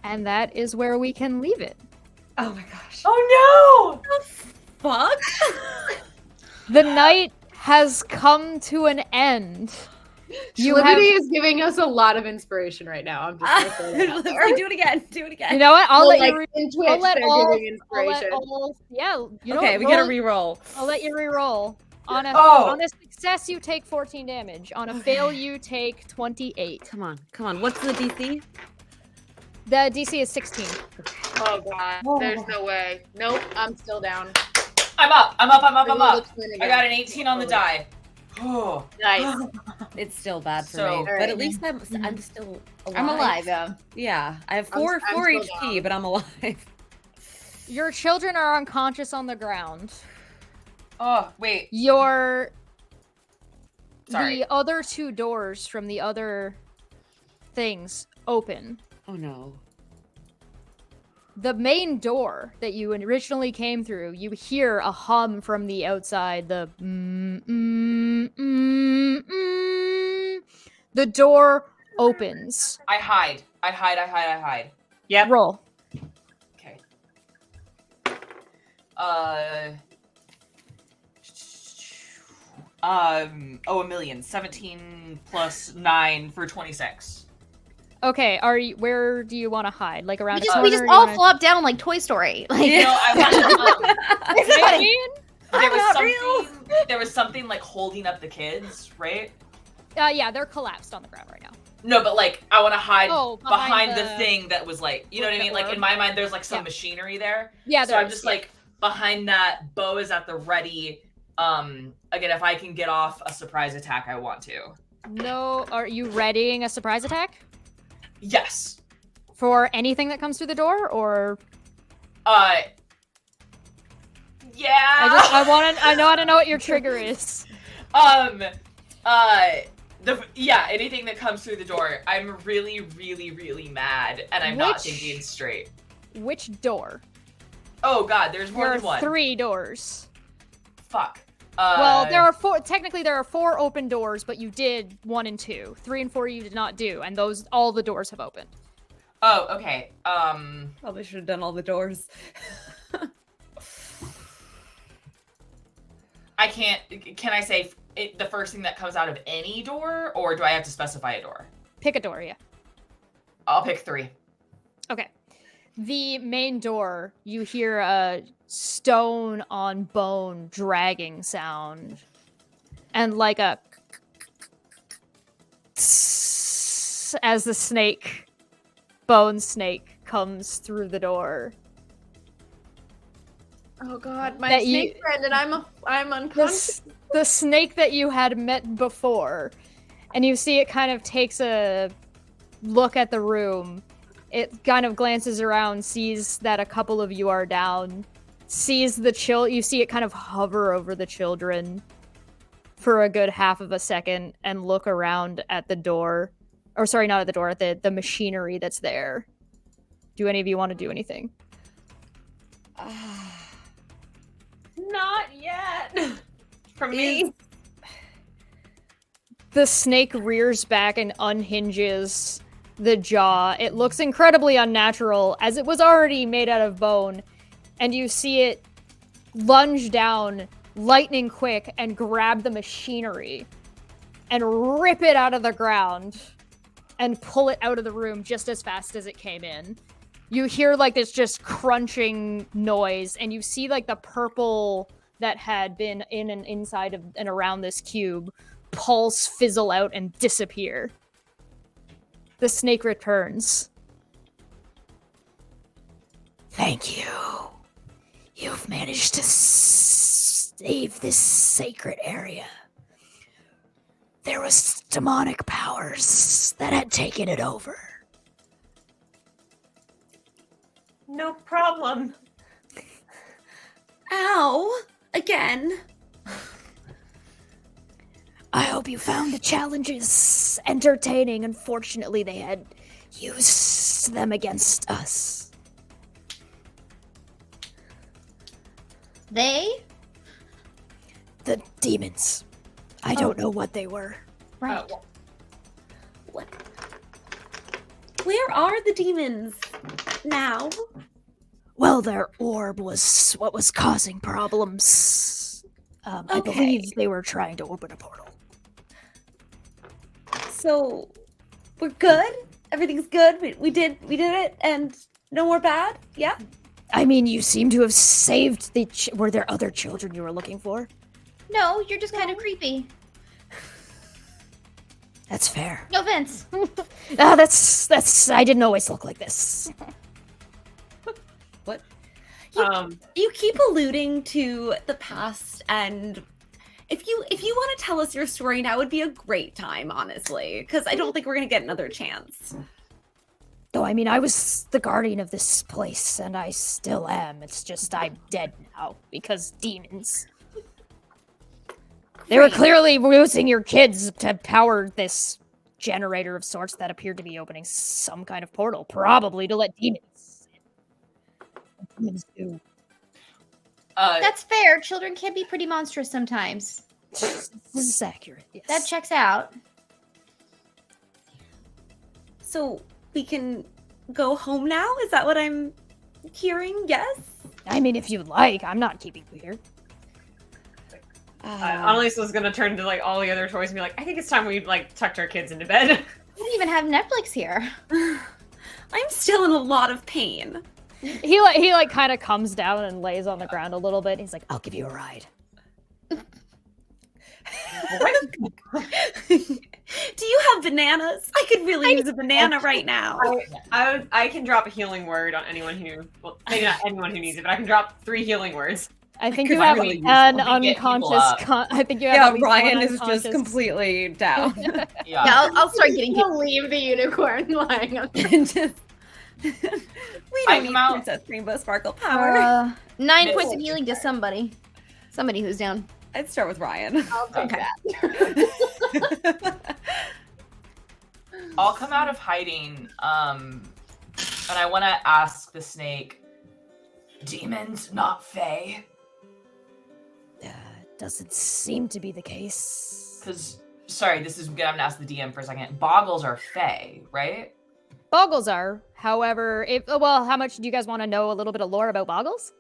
And that is where we can leave it. Oh my gosh. Oh Fuck? The night has come to an end. You Liberty have, is giving us a lot of inspiration right now. I'm just gonna throw that out there. Do it again. Do it again. you know what? I'll Well, let like, you. in Twitch, I'll let they're all. giving I'll let inspiration. all. Yeah. You know Okay, what? we gotta Roll- re-roll. I'll let you re-roll. On a Oh. on a success, you take 14 damage. On a fail, you take 28. Come on, come on. What's the DC? The DC is 16. Oh god, there's no way. Nope, I'm still down. I'm up. I'm up. I'm up. I'm Roll up. the twin I again. got an 18 on the die. Oh. Nice. It's still bad for So- me, but Alright. at least I'm still alive. I'm alive, yeah. Yeah, I have I'm 4 still HP, down. but I'm alive. Your children are unconscious on the ground. Oh, wait. Your Sorry. the other 2 doors from the other things open. Oh no. The main door that you originally came through, you hear a hum from the outside. The The door opens. I hide. I hide. Yep. Roll. Okay. A million. 17 plus 9 for 26. Okay, where do you want to hide? Like around a We corner? just you all wanna- flop down like Toy Story. Like, No, I want I mean, there was not something. There was something like holding up the kids, right? yeah, they're collapsed on the ground right now. No, but like I want to hide Oh, behind behind the the- thing that was like, you know what I the mean? Like in orb. my mind, there's like some Yeah. machinery there. Yeah, So there I'm is, just yeah. like behind that. Bo is at the ready. Again, if I can get off a surprise attack, I want to. No, are you readying a surprise attack Yes. for anything that comes through the door, or Yeah. I want to know what your trigger is. Anything that comes through the door, I'm really, really, really mad, and I'm not Which- thinking straight. Which door? Oh God, there's more There than are one. 3 doors. Fuck. Well, there are 4. Technically, there are 4 open doors, but you did 1 and 2. 3 and 4 you did not do, and all the doors have opened. Oh, okay. Probably should have done all the doors. I can't. Can I say the first thing that comes out of any door, or do I have to specify a door? Pick a door, yeah. I'll pick 3. Okay. The main door, you hear a stone on bone dragging sound. And like a as the bone snake comes through the door. Oh God, my That snake you- friend, and I'm unconscious. The snake that you had met before. And you see it kind of takes a look at the room. It kind of glances around, sees that a couple of you are down, sees you see it kind of hover over the children for a good half of a second and look around at the door. Or sorry, not at the door, at the machinery that's there. Do any of you want to do anything? Not yet. From me. The snake rears back and unhinges the jaw. It looks incredibly unnatural, as it was already made out of bone, and you see it lunge down lightning quick and grab the machinery and rip it out of the ground and pull it out of the room just as fast as it came in. You hear like this just crunching noise, and you see like the purple that had been in and inside of and around this cube pulse, fizzle out, and disappear. The snake returns. Thank you. You've managed to save this sacred area. There was demonic powers that had taken it over. No problem. Ow! Again. I hope you found the challenges entertaining. Unfortunately, they had used them against us. they? The demons. I don't know what they were. Right. What? Where are the demons now? Well, their orb was what was causing problems. I Okay. believe they were trying to open a portal. So we're good. Everything's good. We did it, and no more bad. Yeah. I mean, you seem to have saved the. Were there other children you were looking for? No, you're just kind of creepy. That's fair. No offense. That's. I didn't always look like this. What? Um, You keep alluding to the past, and if you want to tell us your story now, would be a great time, honestly, because I don't think we're gonna get another chance. Though, I mean, I was the guardian of this place, and I still am. It's just I'm dead now because demons. They were Great. clearly using your kids to power this generator of sorts that appeared to be opening some kind of portal, probably to let demons in. humans do. That's fair. Children can be pretty monstrous sometimes. This is accurate. Yes. That checks out. So we can go home now? Is that what I'm hearing? Yes? I mean, if you'd like, I'm not keeping you here. Annalise was gonna turn to like all the other toys and be like, I think it's time we like tucked our kids into bed. We don't even have Netflix here. I'm still in a lot of pain. He like kind of comes down and lays on the ground a little bit. He's like, "I'll give you a ride." Do you have bananas? I could really use a banana right now. I can drop a healing word on anyone who, well, maybe not anyone who needs it, but I can drop 3 healing words. I think could you have really use an one. Get people unconscious. up. I think you have. Yeah, at least Ryan one is just unconscious- completely down. Yeah. Yeah, I'll start getting people. He'll leave the unicorn lying on And just- we I don't need come out- Princess Rainbow Sparkle power. 9 points of healing to somebody. Somebody who's down. I'd start with Ryan. I'll take Okay. that. I'll come out of hiding, and I want to ask the snake, Demons, not fae. Doesn't seem to be the case. because, sorry, this is good. I'm going to ask the DM for a second. Boggles are fae, right? Boggles are, however, how much do you guys want to know a little bit of lore about Boggles?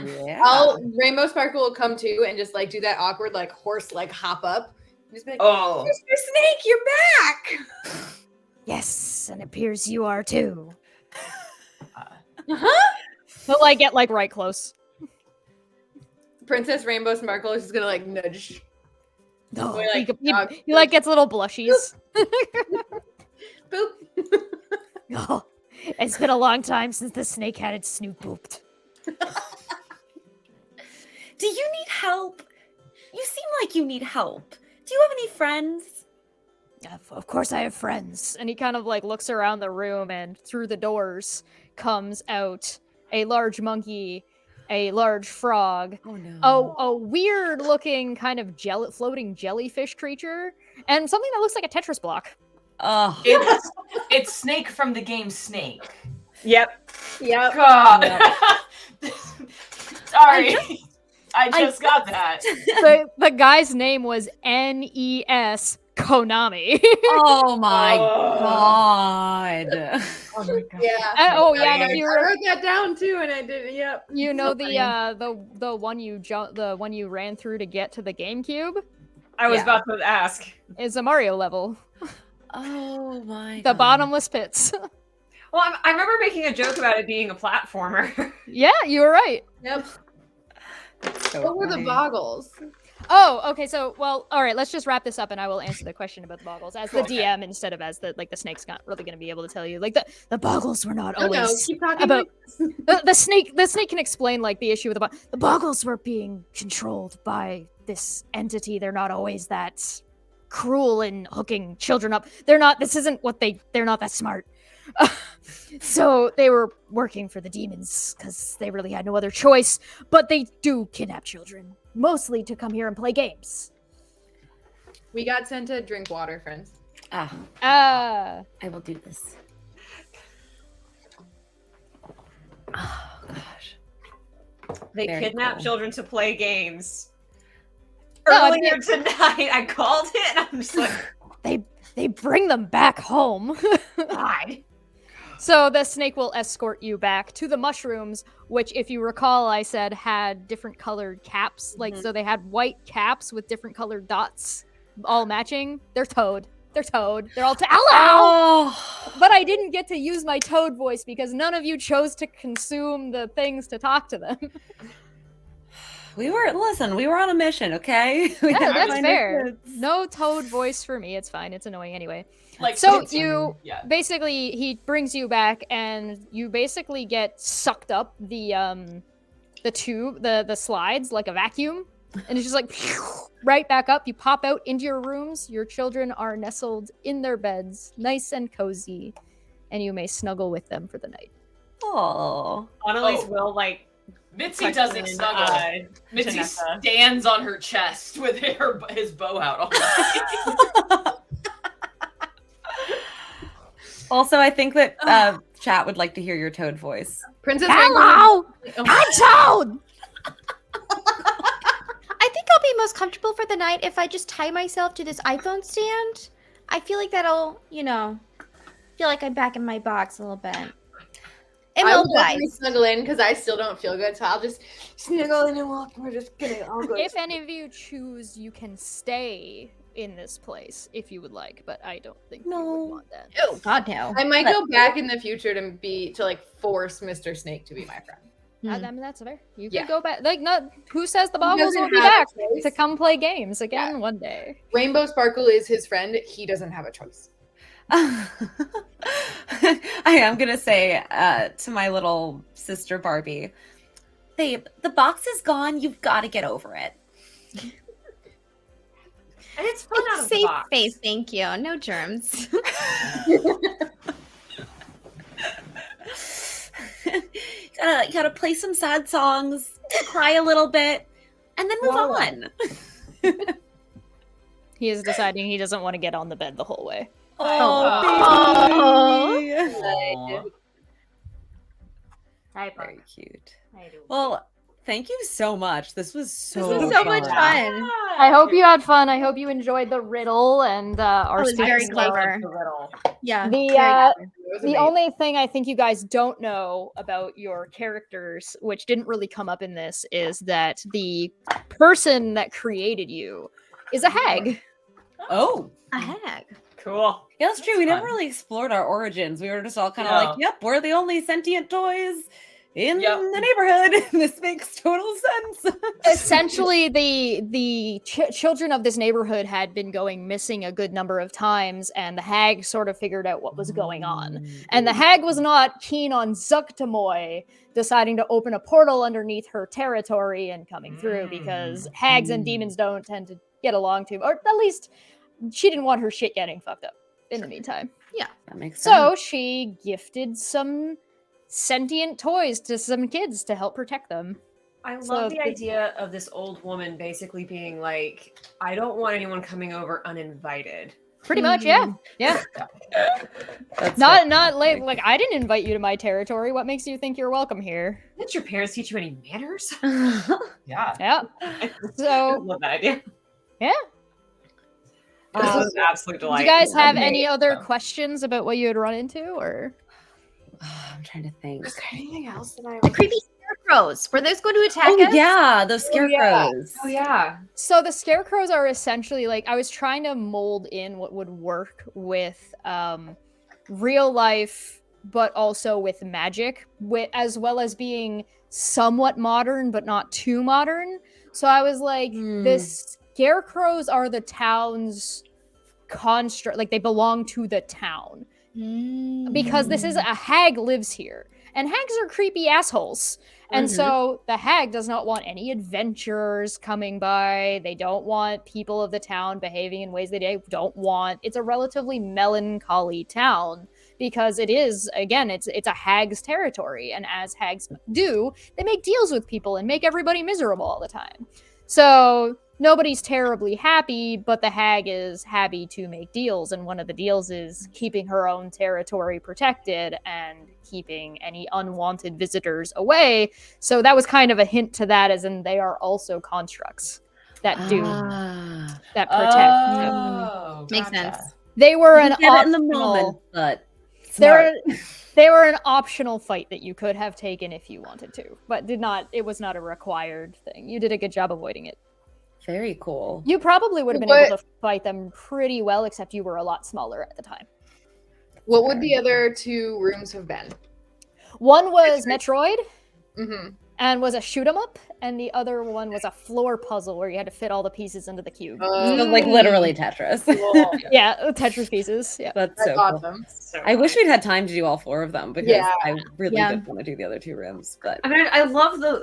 Yeah. Rainbow Sparkle will come to and just like do that awkward like horse like hop up. And just be like, Oh. Mr. Snake, you're back. Yes, and it appears you are too. Uh-huh. He'll like get like right close. Princess Rainbow Sparkle is just gonna like nudge. No, Or, like, he dog- like gets little blushies. Boop. Oh, it's been a long time since the snake had its snoot booped. Do you need help? You seem like you need help. Do you have any friends? Of course I have friends. And he kind of like looks around the room, and through the doors comes out a large monkey, a large frog, Oh no. a weird looking kind of floating jellyfish creature, and something that looks like a Tetris block. Oh. It's Snake from the game Snake. Yep. Yep. God. Sorry. I just got that. The guy's name was NES Konami. Oh my Oh. god. Oh my god. Yeah. And if I you wrote that down too, and I did it. Yep. you know So the one you ran through to get to the GameCube I was Yeah. about to ask. is a Mario level. Oh my The god. bottomless pits. Well, I remember making a joke about it being a platformer. Yeah, you were right. Yep. So What were the funny. boggles? Oh, okay. So, well, all right. Let's just wrap this up, and I will answer the question about the boggles as the Okay. DM instead of as the snake's not really going to be able to tell you. Like the boggles were not Oh no, always keep talking about like the snake. The snake can explain like the issue with the boggles were being controlled by this entity. They're not always that cruel in hooking children up. They're not. This isn't what they're not that smart. So they were working for the demons because they really had no other choice. But they do kidnap children, mostly to come here and play games. We got sent to drink water, friends. Ah, I will do this. Oh gosh. They Very kidnap cool. children to play games. No, I Earlier tonight, I called it, and I'm just like, They bring them back home. God. So the snake will escort you back to the mushrooms, which, if you recall, I said had different colored caps. Like, so they had white caps with different colored dots, all matching. They're toad. They're toad. They're all hello. Oh. But I didn't get to use my toad voice because none of you chose to consume the things to talk to them. We were on a mission, okay? We Yeah, had to that's find our fair. kids. No toad voice for me. It's fine. It's annoying anyway. Like So it's- you yeah. basically he brings you back, and you basically get sucked up the tube, the slides like a vacuum, and it's just like right back up. You pop out into your rooms. Your children are nestled in their beds, nice and cozy, and you may snuggle with them for the night. Oh. Annalise Oh. will like. Mitzi tuck doesn't in, snuggle. Mitzi Janessa. stands on her chest with his bow out all night. Also, I think that chat would like to hear your Toad voice. Princess Hello, Rainbow. I'm Toad. I think I'll be most comfortable for the night if I just tie myself to this iPhone stand. I feel like that'll, feel like I'm back in my box a little bit. I will Immobilize. definitely snuggle in because I still don't feel good, so I'll just snuggle in and walk. We're just gonna all go. If any of you choose, you can stay in this place if you would like, but I don't think you No. would want that. Oh God, no. I might go back in the future to like force Mr. Snake to be my friend. I mean, that's fair. You Yeah. can go back. Like, not who says the boggles doesn't will be have a back choice. to come play games again one day? Rainbow Sparkle is his friend. He doesn't have a choice. I am gonna say to my little sister Barbie, babe, the box is gone. You've got to get over it. And it's fun out It's of the safe box. space, thank you. No germs. gotta play some sad songs, cry a little bit, and then move Wow. on. He is deciding he doesn't want to get on the bed the whole way. Oh, baby. Aw. Very cute. Well, thank you so much. This was so, This was so much fun. fun. I hope you had fun. I hope you enjoyed the riddle and our was very speakers. clever. The riddle. Yeah. The very uh, clever. It was the amazing. only thing I think you guys don't know about your characters, which didn't really come up in this, is that the person that created you is a hag. Oh, A hag. Cool. yeah, that's true. We never fun. really explored our origins. We were just all kind of Yeah. like, yep, we're the only sentient toys in Yep. the neighborhood. This makes total sense. Essentially, the children of this neighborhood had been going missing a good number of times, and the hag sort of figured out what was going on. And the hag was not keen on Zuktamoy deciding to open a portal underneath her territory and coming through, because hags and demons don't tend to get along too, or at least she didn't want her shit getting fucked up in the meantime. That makes sense. So she gifted some sentient toys to some kids to help protect them. I So love the the- idea of this old woman basically being like, I don't want anyone coming over uninvited. Pretty much, yeah. Yeah. That's Not like I didn't invite you to my territory. What makes you think you're welcome here? Didn't your parents teach you any manners? Yeah. Yeah. I So, love that idea. yeah. This was an absolute Do delight. you guys have Okay. any other Yeah. questions about what you had run into, or? I'm trying to think. Is there anything else that I The creepy scarecrows. Were those going to attack Oh us? yeah, those Oh, yeah. scarecrows. Oh yeah. So the scarecrows are essentially like, I was trying to mold in what would work with real life, but also with magic, as well as being somewhat modern, but not too modern. So I was like, the scarecrows are the town's construct, like they belong to the town. Because this is a hag lives here, and hags are creepy assholes. And so the hag does not want any adventurers coming by. They don't want people of the town behaving in ways they don't want. It's a relatively melancholy town because it is, again, it's a hag's territory. And as hags do, they make deals with people and make everybody miserable all the time. So nobody's terribly happy, but the hag is happy to make deals. And one of the deals is keeping her own territory protected and keeping any unwanted visitors away. So that was kind of a hint to that, as in they are also constructs that do Ah. that protect. Oh, Makes gotcha. sense. They were an You get it in the optional. moment, but They're smart. they were an optional fight that you could have taken if you wanted to, but did not. It was not a required thing. You did a good job avoiding it. Very cool. You probably would have been able to fight them pretty well, except you were a lot smaller at the time. What would the other two rooms have been? One was Metroid Mm-hmm. and was a shoot 'em up, and the other one was a floor puzzle where you had to fit all the pieces into the cube. So, like literally Tetris. Yeah, Tetris pieces. Yeah. That's That's so cool. awesome. So I wish fun. we'd had time to do all four of them because Yeah. I really Yeah. did want to do the other two rooms. But I mean, I love the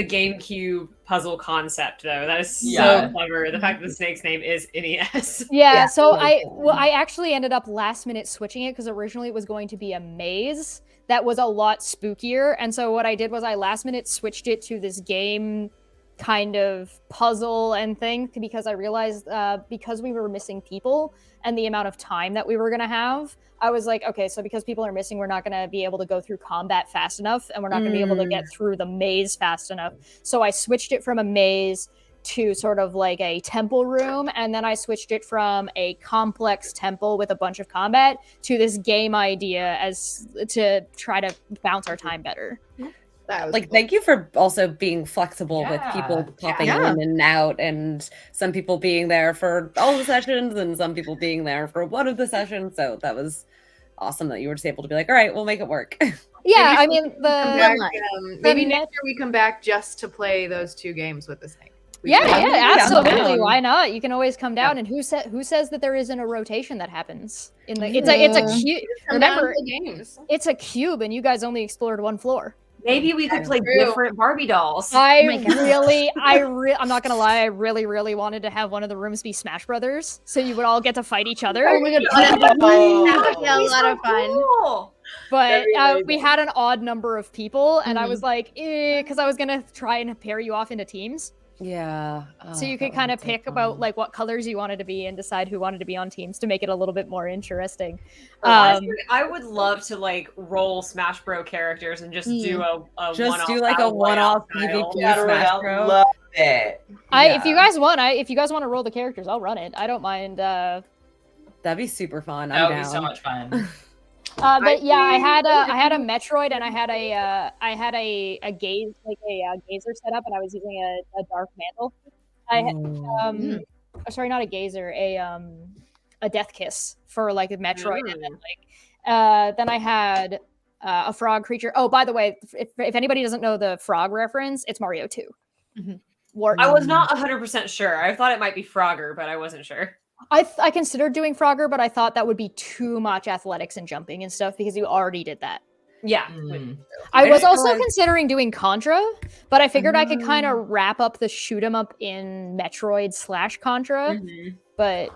GameCube puzzle concept though. That is so Yeah. clever. The fact that the snake's name is NES. Yeah, so really I actually ended up last minute switching it because originally it was going to be a maze that was a lot spookier. And so what I did was I last minute switched it to this game kind of puzzle and think, because I realized because we were missing people and the amount of time that we were going to have, I was like, okay, so because people are missing, we're not going to be able to go through combat fast enough, and we're not going to be able to get through the maze fast enough. So I switched it from a maze to sort of like a temple room, and then I switched it from a complex temple with a bunch of combat to this game idea as to try to bounce our time better. Like, thank you for also being flexible with people popping in and out, and some people being there for all the sessions and some people being there for one of the sessions. So that was awesome that you were just able to be like, all right, we'll make it work. Yeah, I mean, maybe next year we come back just to play those 2 games with the snake. Yeah, absolutely. Why not? You can always come down. And who says that there isn't a rotation that happens in the? It's a cube. Remember, it's a cube, and you guys only explored 1 floor. Maybe we could play different Barbie dolls. I'm not gonna lie, I really wanted to have one of the rooms be Smash Brothers, so you would all get to fight each other. Oh my god, that would be a lot of fun. Cool. But we had an odd number of people, and I was like, because I was gonna try and pair you off into teams. Yeah. So you could kind of pick about like what colors you wanted to be and decide who wanted to be on teams to make it a little bit more interesting. I would love to like roll Smash Bro characters and just do a just do like a one-off PvP Smash Bro. Love it. If you guys want to roll the characters, I'll run it. I don't mind. That'd be super fun. That would be so much fun. But yeah, I had a Metroid, and I had a gaze, like a gazer set up, and I was using a dark mantle. I had sorry, not a gazer, a death kiss for like a Metroid, and then then I had a frog creature. Oh, by the way, if anybody doesn't know the frog reference, it's Mario 2. I was not 100% sure. I thought it might be Frogger, but I wasn't sure. I considered doing Frogger, but I thought that would be too much athletics and jumping and stuff because you already did that. Yeah. I was also considering doing Contra, but I figured I could kind of wrap up the shoot 'em up in Metroid / Contra. But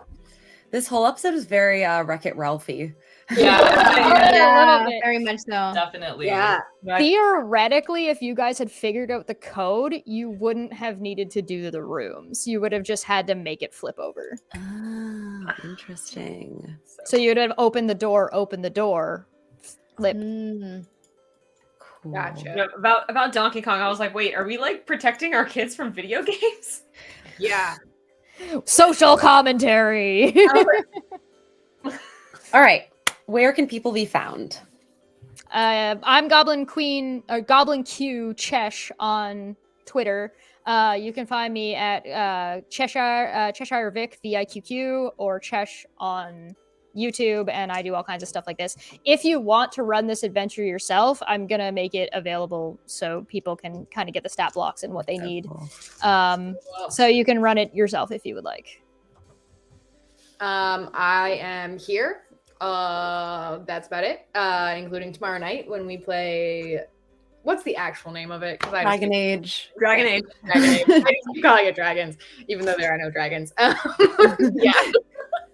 this whole episode is very Wreck-It Ralphie. Yeah, very much so. Definitely. Yeah. Theoretically, if you guys had figured out the code, you wouldn't have needed to do the rooms. You would have just had to make it flip over. Oh, interesting. So you'd have opened the door, flip. Cool. Gotcha. No, about Donkey Kong, I was like, wait, are we like protecting our kids from video games? Yeah. Social commentary. All right. Where can people be found? I'm Goblin Queen or Goblin Q Chesh on Twitter. You can find me at Cheshire Vic VIQQ or Chesh on YouTube, and I do all kinds of stuff like this. If you want to run this adventure yourself, I'm gonna make it available so people can kind of get the stat blocks and what they need. So you can run it yourself if you would like. I am here. That's about it. Including tomorrow night when we play. What's the actual name of it? Dragon Age. Dragon Age. I just keep calling it dragons, even though there are no dragons. Yeah.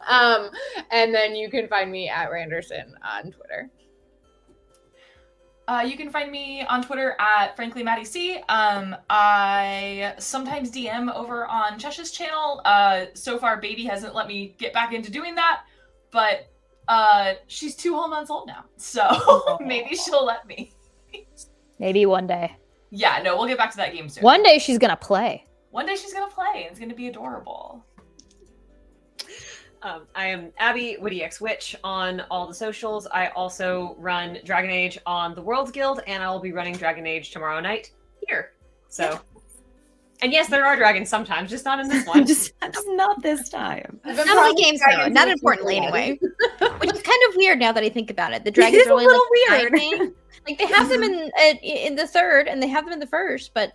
And then you can find me at Randerson on Twitter. You can find me on Twitter at Frankly Maddie C. I sometimes DM over on Chesh's channel. So far, Baby hasn't let me get back into doing that, but she's 2 whole months old now, so maybe she'll let me. Maybe one day. Yeah, no, we'll get back to that game soon. One day she's gonna play. One day she's gonna play, and it's gonna be adorable. I am Abby WittyX Witch on all the socials. I also run Dragon Age on the Worlds Guild, and I will be running Dragon Age tomorrow night here. So, and yes, there are dragons sometimes, just not in this one. just not this time. Not all the games though, not importantly anyway. Which is kind of weird now that I think about it. The dragons It is are only a little like weird. like they have them in the third, and they have them in the first, but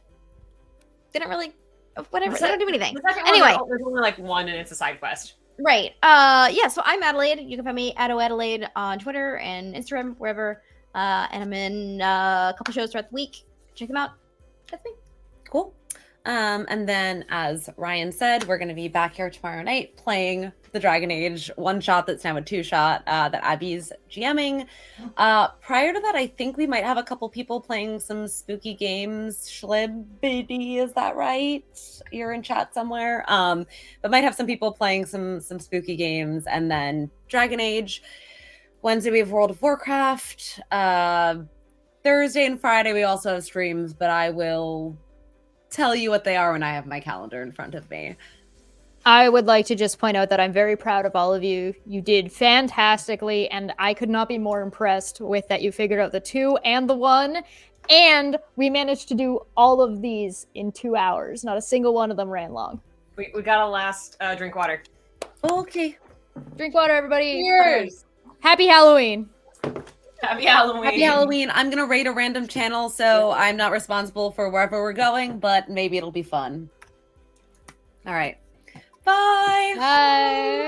they don't really whatever. They don't do anything. The second Anyway, one, there's only like one, and it's a side quest. Right. Yeah, so I'm Adelaide. You can find me at Adelaide on Twitter and Instagram, wherever. And I'm in a couple shows throughout the week. Check them out. That's me. Cool. And then, as Ryan said, we're going to be back here tomorrow night playing the Dragon Age one shot that's now a two shot that Abby's GMing. Prior to that, I think we might have a couple people playing some spooky games. Schlibbity, is that right? You're in chat somewhere. But might have some people playing some spooky games, and then Dragon Age. Wednesday we have World of Warcraft. Thursday and Friday we also have streams, but I will tell you what they are when I have my calendar in front of me. I would like to just point out that I'm very proud of all of you. You did fantastically, and I could not be more impressed with that you figured out the 2 and the 1, and we managed to do all of these in 2 hours. Not a single one of them ran long. We got a last drink water. Okay. Drink water, everybody. Cheers. Happy Halloween. Happy Halloween. Happy Halloween. I'm going to raid a random channel, so I'm not responsible for wherever we're going, but maybe it'll be fun. All right. Bye. Bye.